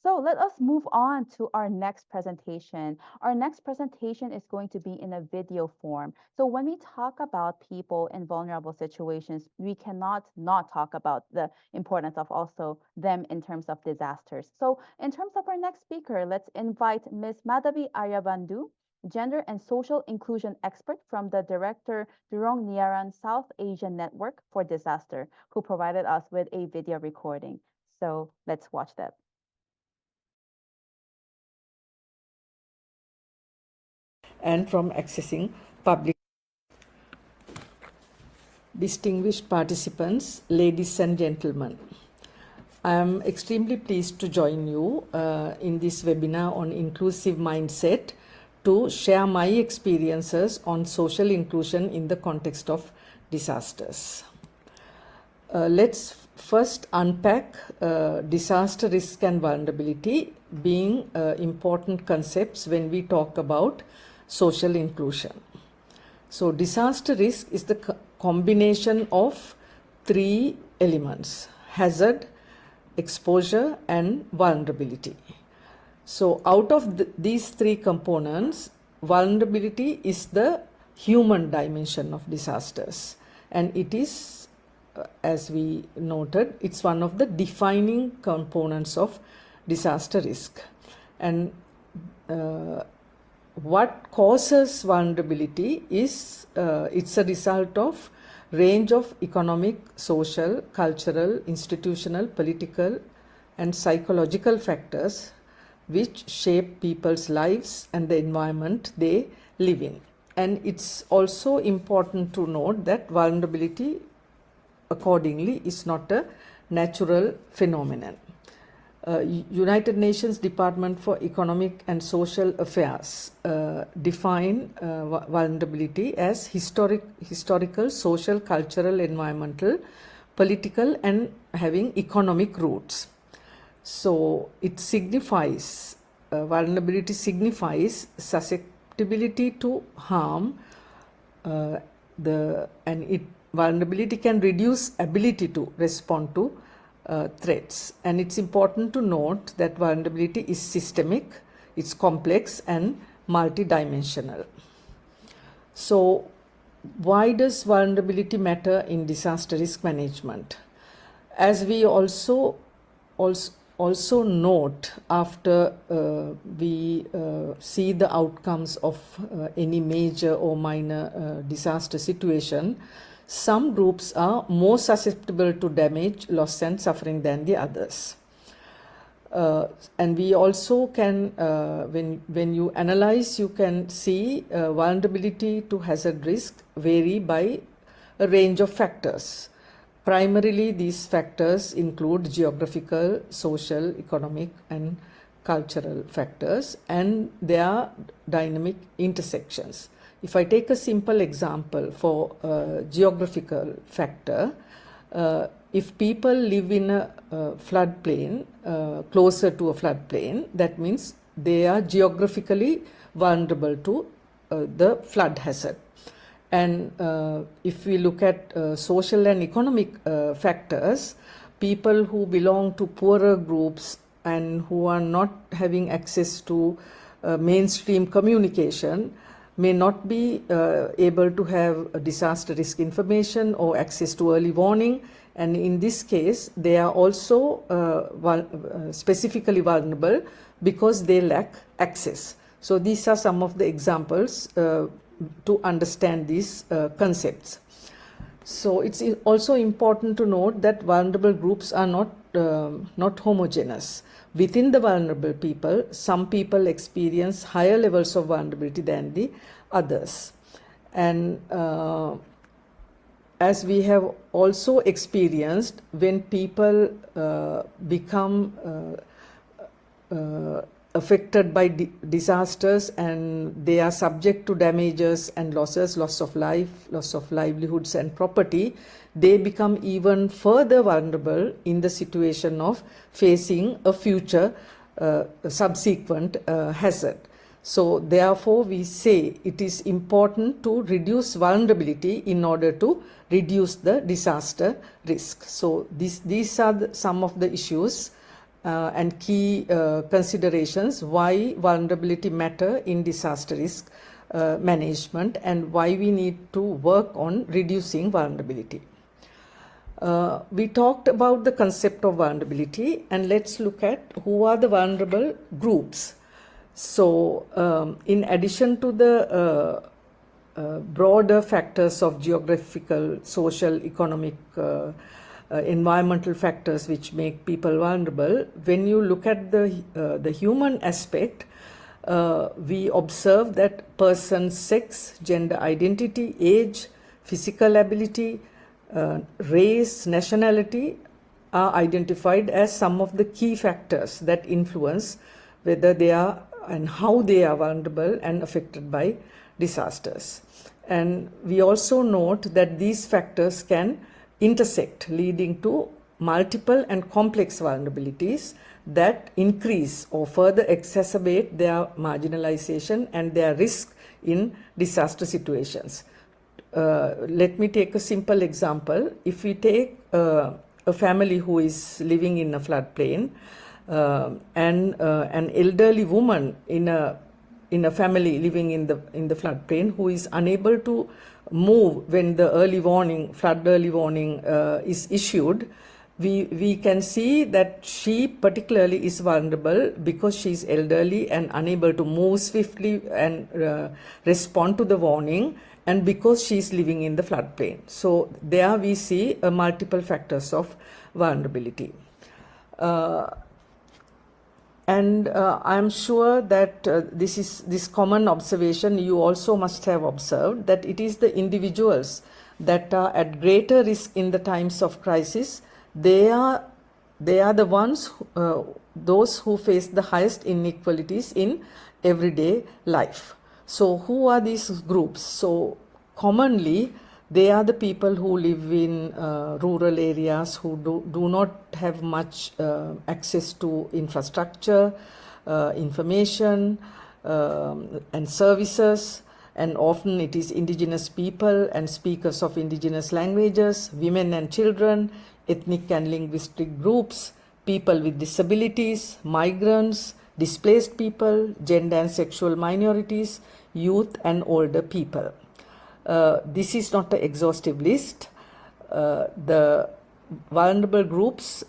So let us move on to our next presentation. Our next presentation is going to be in a video form. So when we talk about people in vulnerable situations, we cannot not talk about the importance of also them in terms of disasters. So in terms of our next speaker, let's invite Ms. Madhavi Aryabandu, gender and social inclusion expert from the Director Durong Niaran South Asian Network for Disaster, who provided us with a video recording. So let's watch that. And from accessing public. Distinguished participants, ladies and gentlemen, I am extremely pleased to join you in this webinar on inclusive mindset to share my experiences on social inclusion in the context of disasters. Let's first unpack disaster risk and vulnerability being important concepts when we talk about social inclusion. So disaster risk is the combination of three elements: hazard, exposure, and vulnerability. So out of these three components, vulnerability is the human dimension of disasters, and it is, as we noted, it's one of the defining components of disaster risk. And what causes vulnerability is it's a result of range of economic, social, cultural, institutional, political, and psychological factors which shape people's lives and the environment they live in. And it's also important to note that vulnerability accordingly is not a natural phenomenon. United Nations Department for Economic and Social Affairs define vulnerability as historical, social, cultural, environmental, political, and having economic roots. So it signifies, vulnerability signifies susceptibility to harm, vulnerability can reduce ability to respond to threats. And it's important to note that vulnerability is systemic, it's complex and multidimensional. So why does vulnerability matter in disaster risk management? As we also note after we see the outcomes of any major or minor disaster situation, some groups are more susceptible to damage, loss and suffering than the others. And we also can, when you analyze, you can see vulnerability to hazard risk vary by a range of factors. Primarily, these factors include geographical, social, economic, and cultural factors, and their dynamic intersections. If I take a simple example for geographical factor, if people live in a floodplain, closer to a floodplain, that means they are geographically vulnerable to the flood hazard. And if we look at social and economic factors, people who belong to poorer groups and who are not having access to mainstream communication may not be able to have disaster risk information or access to early warning, and in this case they are also specifically vulnerable because they lack access. So these are some of the examples to understand these concepts. So it's also important to note that vulnerable groups are not homogeneous. Within the vulnerable people, some people experience higher levels of vulnerability than the others. And as we have also experienced, when people become affected by disasters and they are subject to damages and losses, loss of life, loss of livelihoods and property, they become even further vulnerable in the situation of facing a future subsequent hazard. So therefore we say it is important to reduce vulnerability in order to reduce the disaster risk. So these are some of the issues and key considerations why vulnerability matter in disaster risk management and why we need to work on reducing vulnerability. We talked about the concept of vulnerability, and let's look at who are the vulnerable groups. So, in addition to the broader factors of geographical, social, economic, environmental factors which make people vulnerable, when you look at the human aspect, we observe that person's sex, gender identity, age, physical ability, race, nationality are identified as some of the key factors that influence whether they are and how they are vulnerable and affected by disasters. And we also note that these factors can intersect, leading to multiple and complex vulnerabilities that increase or further exacerbate their marginalization and their risk in disaster situations. Let me take a simple example. If we take a family who is living in a floodplain and an elderly woman in a family living in the floodplain who is unable to move when the flood early warning is issued, we can see that she particularly is vulnerable because she is elderly and unable to move swiftly and respond to the warning, and because she is living in the floodplain. So there we see multiple factors of vulnerability. And I'm sure that this common observation you also must have observed, that it is the individuals that are at greater risk in the times of crisis. They are the ones, those who face the highest inequalities in everyday life. So who are these groups? So commonly they are the people who live in rural areas, who do not have much access to infrastructure, information, and services. And often it is indigenous people and speakers of indigenous languages, women and children, ethnic and linguistic groups, people with disabilities, migrants, displaced people, gender and sexual minorities, youth and older people. This is not an exhaustive list. The vulnerable groups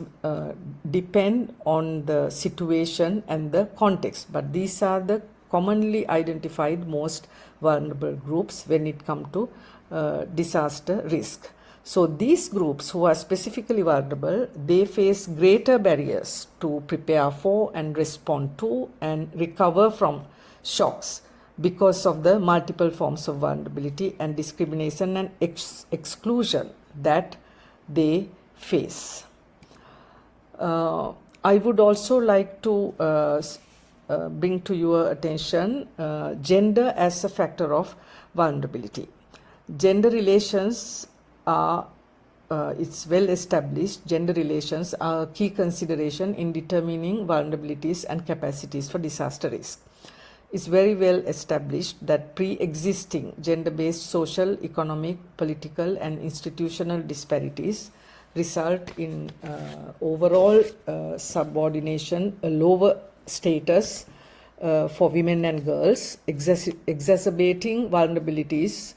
depend on the situation and the context, but these are the commonly identified most vulnerable groups when it comes to disaster risk. So these groups who are specifically vulnerable, they face greater barriers to prepare for and respond to and recover from shocks because of the multiple forms of vulnerability and discrimination and exclusion that they face. I would also like to bring to your attention gender as a factor of vulnerability. Gender relations are, it's well established, gender relations are a key consideration in determining vulnerabilities and capacities for disaster risk. It's very well established that pre-existing gender-based social, economic, political and institutional disparities result in overall subordination, a lower status for women and girls, exacerbating vulnerabilities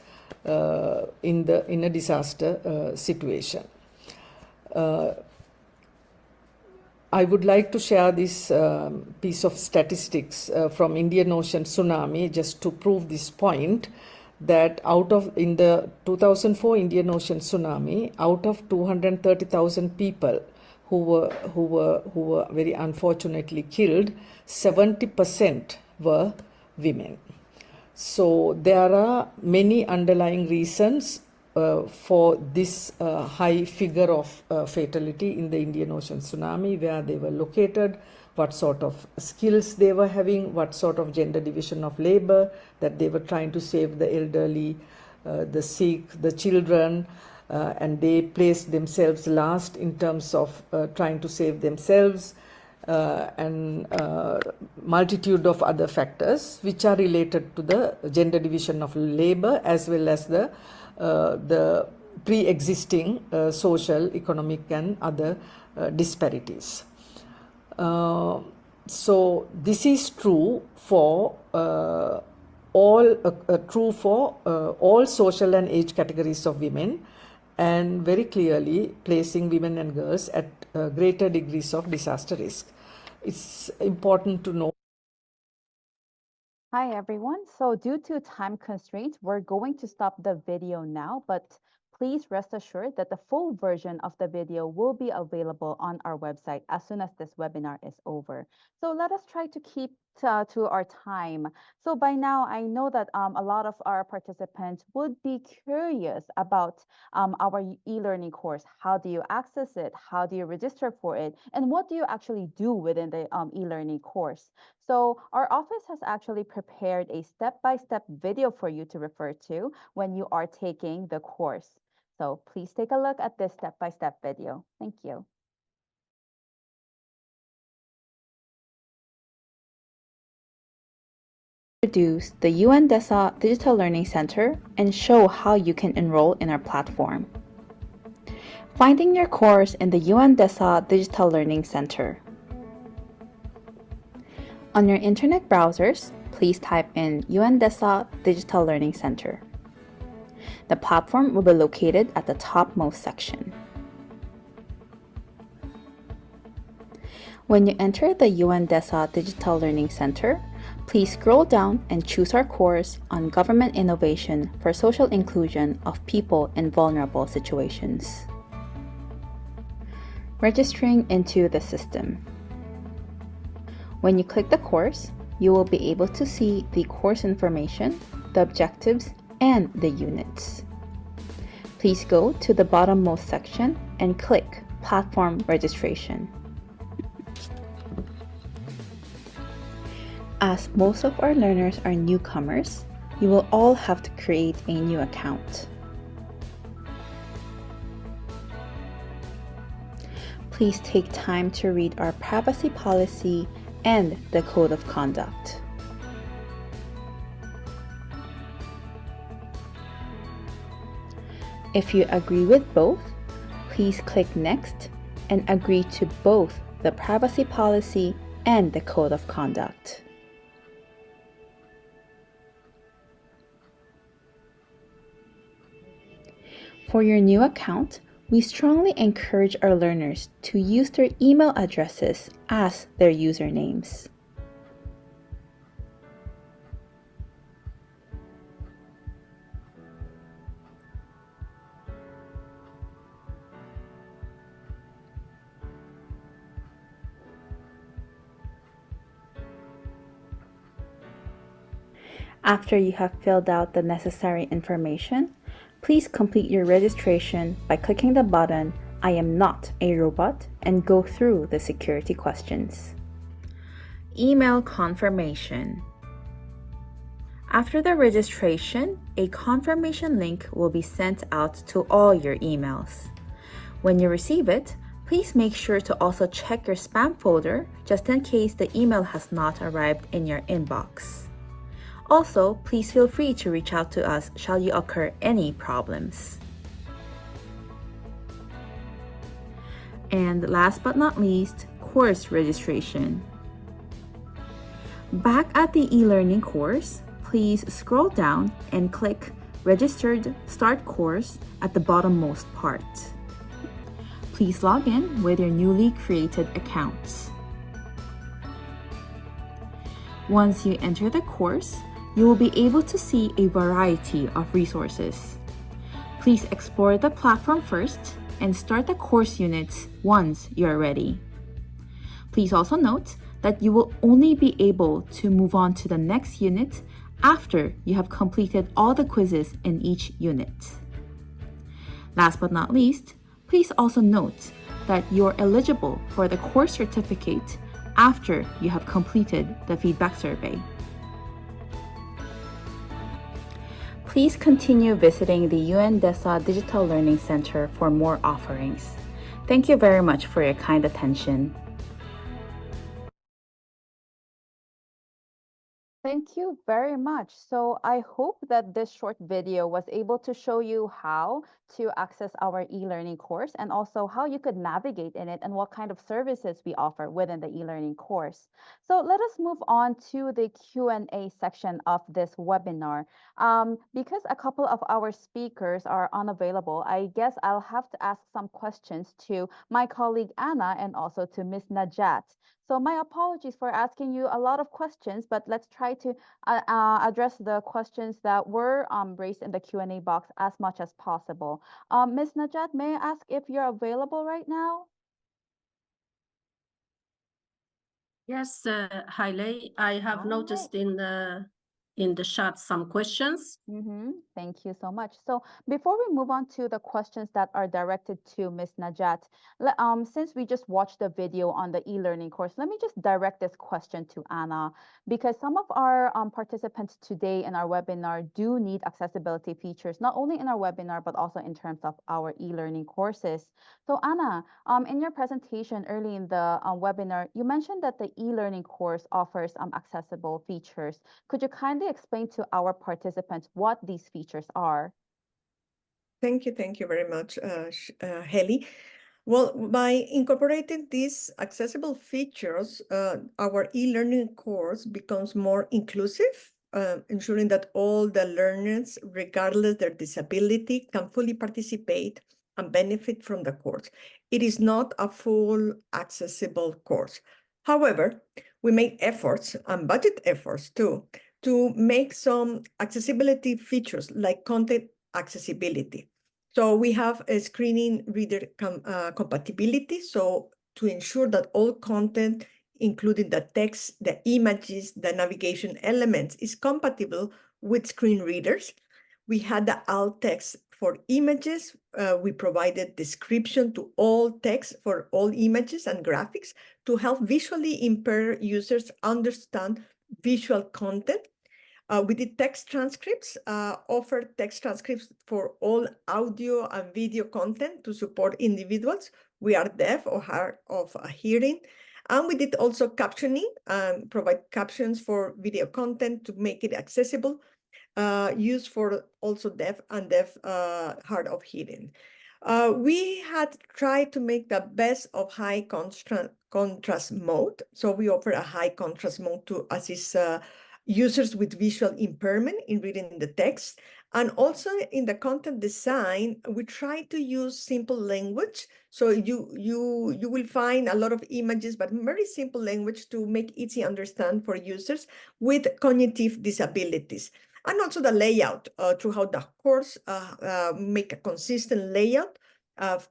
in a disaster situation. I would like to share this piece of statistics from Indian Ocean tsunami just to prove this point, that in the 2004 Indian Ocean tsunami, out of 230,000 people who were very unfortunately killed, 70% were women. So there are many underlying reasons for this high figure of fatality in the Indian Ocean tsunami, where they were located, what sort of skills they were having, what sort of gender division of labor, that they were trying to save the elderly, the sick, the children, and they placed themselves last in terms of trying to save themselves, and multitude of other factors which are related to the gender division of labor, as well as the pre-existing social, economic and other disparities. So this is true for all social and age categories of women, and very clearly placing women and girls at greater degrees of disaster risk. It's important to know Hi, everyone. So due to time constraints, we're going to stop the video now, but please rest assured that the full version of the video will be available on our website as soon as this webinar is over. So let us try to keep to our time. So by now, I know that a lot of our participants would be curious about our e-learning course. How do you access it? How do you register for it? And what do you actually do within the e-learning course? So our office has actually prepared a step-by-step video for you to refer to when you are taking the course. So please take a look at this step-by-step video. Thank you. Introduce the UNDESA Digital Learning Center and show how you can enroll in our platform. Finding your course in the UNDESA Digital Learning Center. On your internet browsers, please type in UNDESA Digital Learning Center. The platform will be located at the topmost section. When you enter the UNDESA Digital Learning Center, please scroll down and choose our course on Government Innovation for Social Inclusion of People in Vulnerable Situations. Registering into the system. When you click the course, you will be able to see the course information, the objectives, and the units. Please go to the bottommost section and click Platform Registration. As most of our learners are newcomers, you will all have to create a new account. Please take time to read our privacy policy and the code of conduct. If you agree with both, please click Next and agree to both the privacy policy and the code of conduct. For your new account, we strongly encourage our learners to use their email addresses as their usernames. After you have filled out the necessary information, please complete your registration by clicking the button I am not a robot and go through the security questions. Email confirmation. After the registration, a confirmation link will be sent out to all your emails. When you receive it, please make sure to also check your spam folder just in case the email has not arrived in your inbox. Also, please feel free to reach out to us should you occur any problems. And last but not least, course registration. Back at the e-learning course, please scroll down and click Registered Start Course at the bottommost part. Please log in with your newly created accounts. Once you enter the course, you will be able to see a variety of resources. Please explore the platform first and start the course units once you are ready. Please also note that you will only be able to move on to the next unit after you have completed all the quizzes in each unit. Last but not least, please also note that you're eligible for the course certificate after you have completed the feedback survey. Please continue visiting the UNDESA Digital Learning Center for more offerings. Thank you very much for your kind attention. Thank you very much. So I hope that this short video was able to show you how to access our e-learning course and also how you could navigate in it and what kind of services we offer within the e-learning course. So let us move on to the Q&A section of this webinar. Because a couple of our speakers are unavailable, I guess I'll have to ask some questions to my colleague Anna and also to Ms. Najat. So my apologies for asking you a lot of questions, but let's try try to address the questions that were raised in the Q&A box as much as possible. Ms. Najat, may I ask if you're available right now? Yes, Haile, I have All noticed right. in the chat some questions. Thank you so much. So before we move on to the questions that are directed to Ms. Najat, since we just watched the video on the e-learning course, let me just direct this question to Anna, because some of our participants today in our webinar do need accessibility features, not only in our webinar, but also in terms of our e-learning courses. So Anna, in your presentation early in the webinar, you mentioned that the e-learning course offers accessible features. Could you kindly explain to our participants what these features are? Thank you very much, Heli. Well, by incorporating these accessible features, our e-learning course becomes more inclusive, ensuring that all the learners, regardless their disability, can fully participate and benefit from the course. It is not a full accessible course. However, we make efforts and budget efforts too to make some accessibility features like content accessibility. So we have a screening reader compatibility. So to ensure that all content, including the text, the images, the navigation elements, is compatible with screen readers. We had the alt text for images. We provided description to all text for all images and graphics to help visually impaired users understand visual content. We did text transcripts, offered text transcripts for all audio and video content to support individuals who are deaf or hard of hearing. And we did also captioning, provide captions for video content to make it accessible, used for also deaf and hard of hearing. We had tried to make the best of high contrast mode. So we offer a high contrast mode to assist users with visual impairment in reading the text. And also in the content design, we try to use simple language. So you will find a lot of images, but very simple language to make easy understand for users with cognitive disabilities. And also the layout throughout the course, make a consistent layout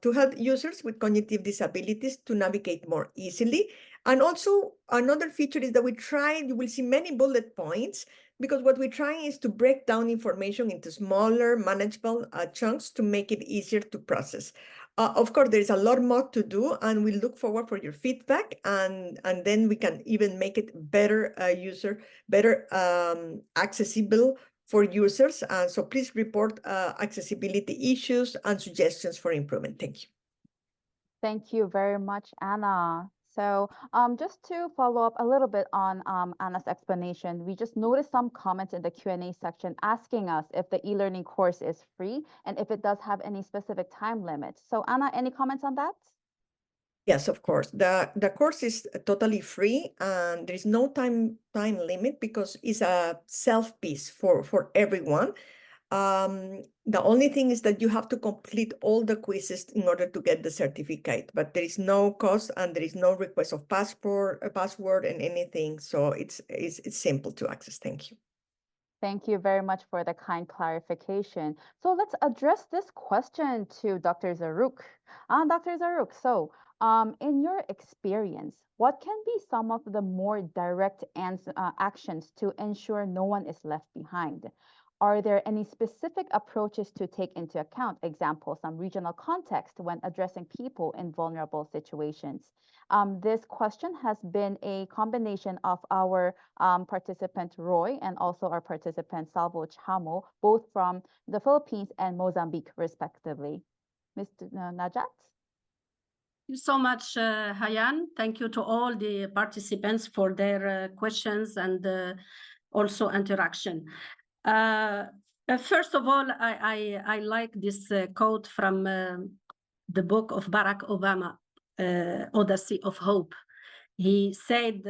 to help users with cognitive disabilities to navigate more easily. And also another feature is that you will see many bullet points, because what we're trying is to break down information into smaller, manageable chunks to make it easier to process. Of course, there's a lot more to do, and we look forward for your feedback, and then we can even make it better accessible for users. So please report accessibility issues and suggestions for improvement. Thank you. Thank you very much, Anna. So just to follow up a little bit on Anna's explanation, we just noticed some comments in the Q&A section asking us if the e-learning course is free and if it does have any specific time limits. So Anna, any comments on that? Yes, of course. The course is totally free, and there is no time limit because it's a self-piece for everyone. The only thing is that you have to complete all the quizzes in order to get the certificate, but there is no cost and there is no request of password and anything. So it's simple to access. Thank you. Thank you very much for the kind clarification. So let's address this question to Dr. Zaruk. Dr. Zaruk, so in your experience, what can be some of the more direct actions to ensure no one is left behind? Are there any specific approaches to take into account, example, some regional context when addressing people in vulnerable situations? This question has been a combination of our participant Roy and also our participant Salvo Chamo, both from the Philippines and Mozambique, respectively. Mr. Najat? Thank you so much, Hayan. Thank you to all the participants for their questions and also interaction. First of all, I like this quote from the book of Barack Obama, Odyssey of Hope. He said,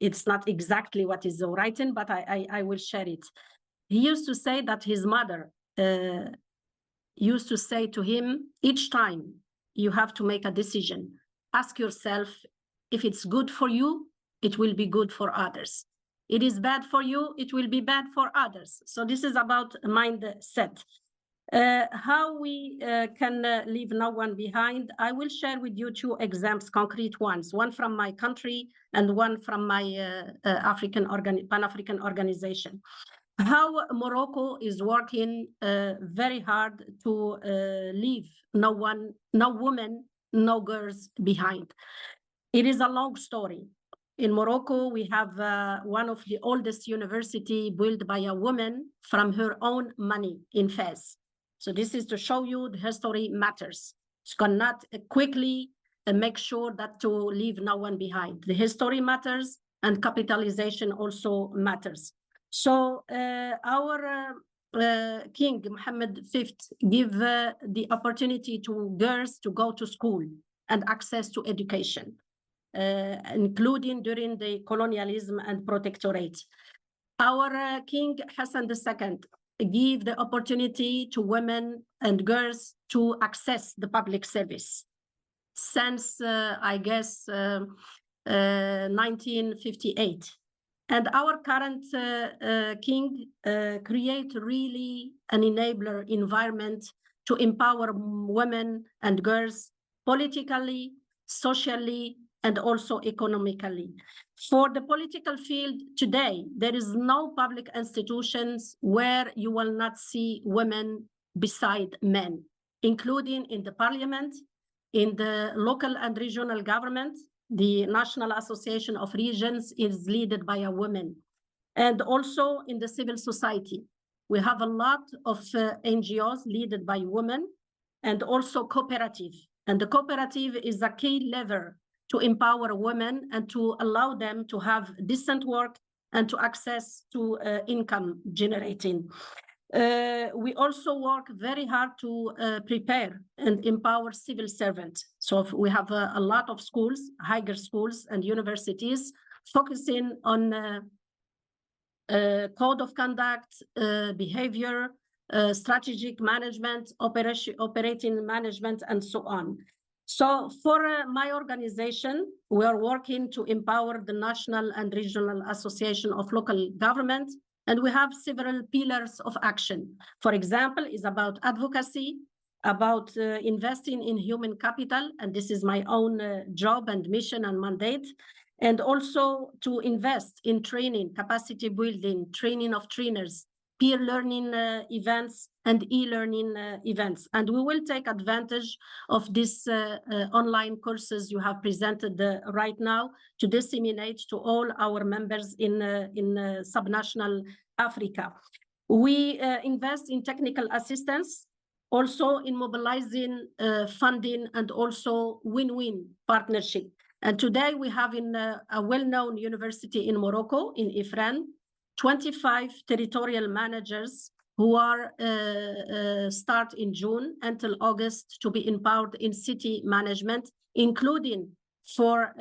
it's not exactly what is written, but I will share it. He used to say that his mother used to say to him, each time you have to make a decision, ask yourself if it's good for you it will be good for others. It is bad for you, it will be bad for others. So this is about mindset. How we can leave no one behind. I will share with you two examples, concrete ones, one from my country and one from my Pan-African organization. How Morocco is working very hard to leave no woman, no girls behind. It is a long story. In Morocco, we have one of the oldest university built by a woman from her own money in Fez. So this is to show you the history matters. You cannot quickly make sure that to leave no one behind. The history matters and capitalization also matters. So our King Mohammed V give the opportunity to girls to go to school and access to education, including during the colonialism and protectorate. Our King Hassan II give the opportunity to women and girls to access the public service since, I guess, 1958. And our current king create really an enabler environment to empower women and girls politically, socially, and also economically. For the political field today, there is no public institutions where you will not see women beside men, including in the parliament, in the local and regional government. The National Association of Regions is led by a woman. And also in the civil society, we have a lot of NGOs led by women, and also cooperative. And the cooperative is a key lever to empower women and to allow them to have decent work and to access to income generating. We also work very hard to prepare and empower civil servants. So we have a lot of schools, higher schools and universities focusing on code of conduct, behavior, strategic management, operating management, and so on. So for my organization, we are working to empower the National and Regional Association of Local Government, and we have several pillars of action. For example, is about advocacy, about investing in human capital, and this is my own job and mission and mandate, and also to invest in training, capacity building, training of trainers, peer learning events, and e-learning events. And we will take advantage of these online courses you have presented right now to disseminate to all our members in subnational Africa. We invest in technical assistance, also in mobilizing funding and also win-win partnership. And today we have in a well-known university in Morocco, in Ifrane, 25 territorial managers who are start in June until August to be empowered in city management, including for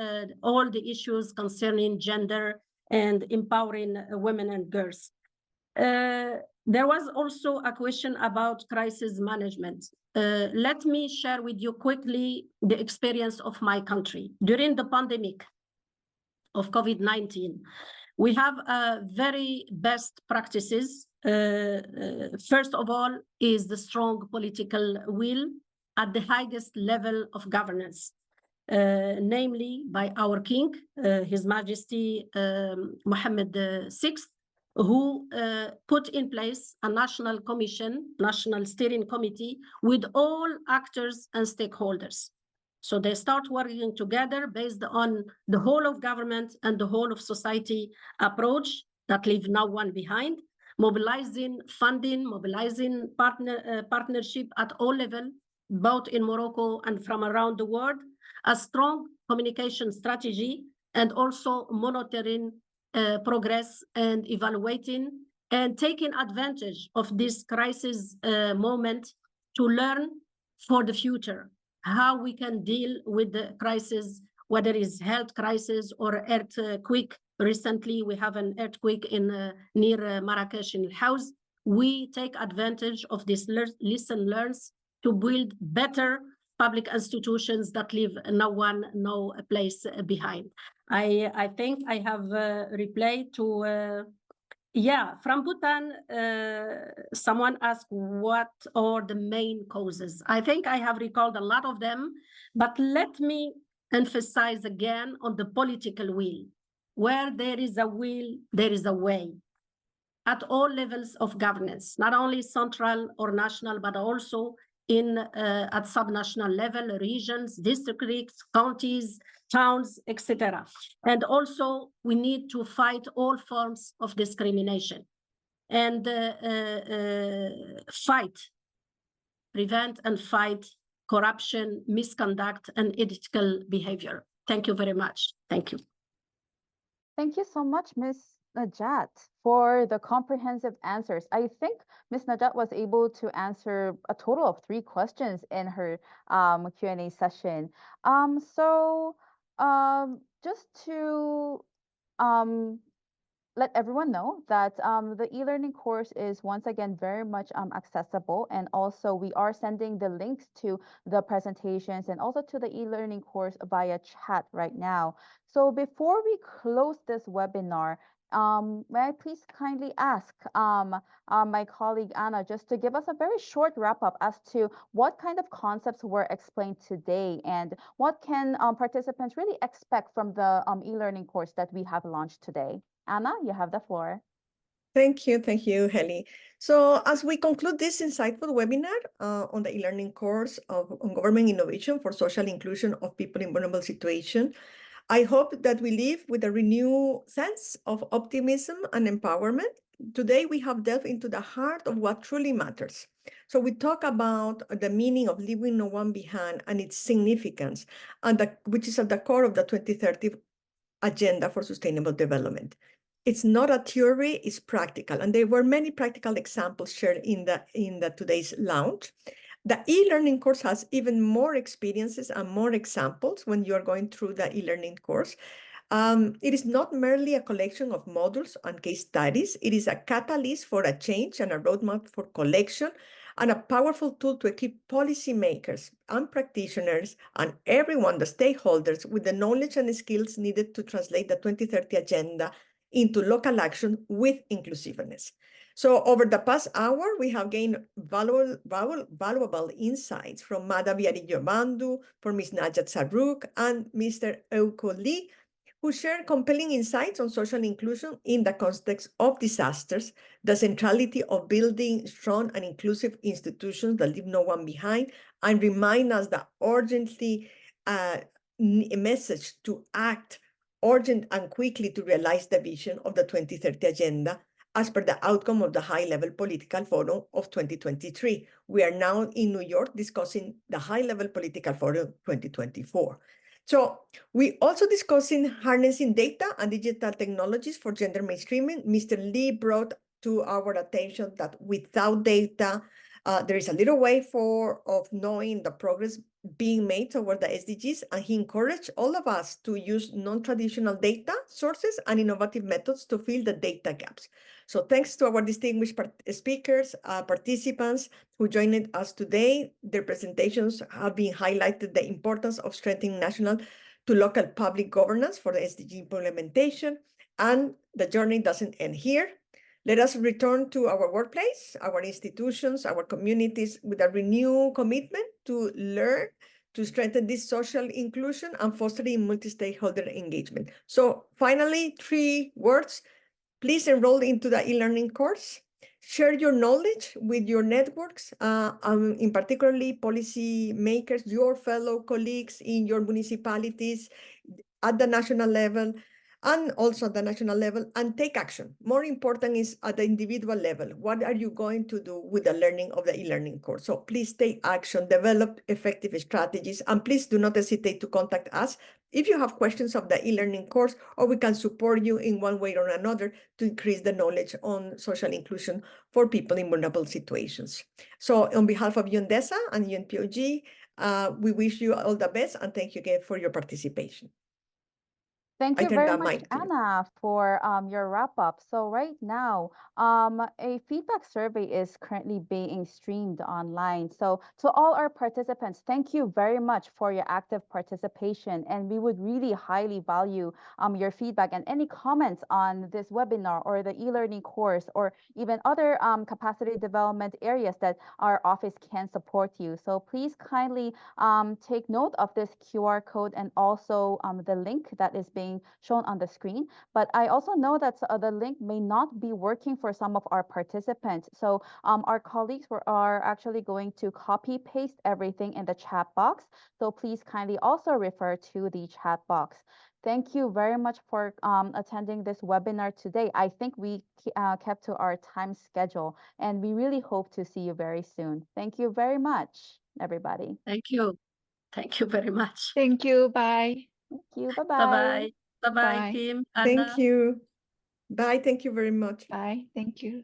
all the issues concerning gender and empowering women and girls. There was also a question about crisis management. Let me share with you quickly the experience of my country. During the pandemic of COVID-19, we have very best practices. First of all is the strong political will at the highest level of governance, namely by our king, His Majesty Mohammed VI, who put in place a national commission, national steering committee with all actors and stakeholders. So they start working together based on the whole of government and the whole of society approach that leave no one behind, mobilizing funding, mobilizing partnership at all levels, both in Morocco and from around the world, a strong communication strategy, and also monitoring progress and evaluating and taking advantage of this crisis moment to learn for the future, how we can deal with the crisis, whether it's health crisis or earthquake. Recently, we have an earthquake in near Marrakesh in House. We take advantage of this lesson learned to build better public institutions that leave no one, no place behind. I think I have replied to, yeah, from Bhutan, someone asked what are the main causes. I think I have recalled a lot of them, but let me emphasize again on the political will. Where there is a will, there is a way. At all levels of governance, not only central or national, but also at subnational level, regions, districts, counties, towns, etc. And also, we need to fight all forms of discrimination and prevent and fight corruption, misconduct, and unethical behavior. Thank you very much. Thank you. Thank you so much, Ms. Najat, for the comprehensive answers. I think Ms. Najat was able to answer a total of 3 questions in her Q&A session. Just to let everyone know that the e-learning course is once again very much accessible, and also we are sending the links to the presentations and also to the e-learning course via chat right now. So before we close this webinar, may I please kindly ask my colleague Anna just to give us a very short wrap up as to what kind of concepts were explained today and what can participants really expect from the e-learning course that we have launched today. Anna, you have the floor. Thank you, Heli. So as we conclude this insightful webinar on the e-learning course on government innovation for social inclusion of people in vulnerable situations, I hope that we leave with a renewed sense of optimism and empowerment. Today, we have delved into the heart of what truly matters. So we talk about the meaning of leaving no one behind and its significance, and which is at the core of the 2030 Agenda for Sustainable Development. It's not a theory, it's practical. And there were many practical examples shared in the today's launch. The e-learning course has even more experiences and more examples when you are going through the e-learning course. It is not merely a collection of modules and case studies. It is a catalyst for a change and a roadmap for collection and a powerful tool to equip policymakers and practitioners and everyone, the stakeholders, with the knowledge and skills needed to translate the 2030 Agenda into local action with inclusiveness. So over the past hour, we have gained valuable insights from Madhavi Arillo, from Ms. Najat Sarrouk, and Mr. Euko Lee, who share compelling insights on social inclusion in the context of disasters, the centrality of building strong and inclusive institutions that leave no one behind, and remind us that urgently a message to act urgent and quickly to realize the vision of the 2030 Agenda as per the outcome of the high-level political forum of 2023. We are now in New York discussing the high-level political forum 2024. So we also discussing harnessing data and digital technologies for gender mainstreaming. Mr. Lee brought to our attention that without data, there is a little way of knowing the progress being made toward the SDGs, and he encouraged all of us to use non-traditional data sources and innovative methods to fill the data gaps. So thanks to our distinguished speakers, participants who joined us today. Their presentations have been highlighted the importance of strengthening national to local public governance for the SDG implementation, and the journey doesn't end here. Let us return to our workplace, our institutions, our communities with a renewed commitment to learn, to strengthen this social inclusion and fostering multi-stakeholder engagement. So finally, 3 words. Please enroll into the e-learning course. Share your knowledge with your networks, in particularly policy makers, your fellow colleagues in your municipalities at the national level, and also at the national level, and take action. More important is at the individual level. What are you going to do with the learning of the e-learning course? So please take action, develop effective strategies, and please do not hesitate to contact us if you have questions of the e-learning course, or we can support you in one way or another to increase the knowledge on social inclusion for people in vulnerable situations. So on behalf of UNDESA and UNPOG, we wish you all the best, and thank you again for your participation. Thank I you turn very that much, mic to you. Anna, for your wrap up. So right now, a feedback survey is currently being streamed online. So to all our participants, thank you very much for your active participation. And we would really highly value your feedback and any comments on this webinar or the e-learning course or even other capacity development areas that our office can support you. So please kindly take note of this QR code and also the link that is being shown on the screen. But I also know that the link may not be working for some of our participants. So our colleagues are actually going to copy paste everything in the chat box. So please kindly also refer to the chat box. Thank you very much for attending this webinar today. I think we kept to our time schedule, and we really hope to see you very soon. Thank you very much, everybody. Thank you. Thank you very much. Thank you. Bye. Thank you. Bye-bye. Bye-bye. Bye-bye, Bye. team. Thank Anna. you. Bye. Thank you very much. Bye. Thank you.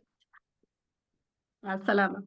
Assalamu.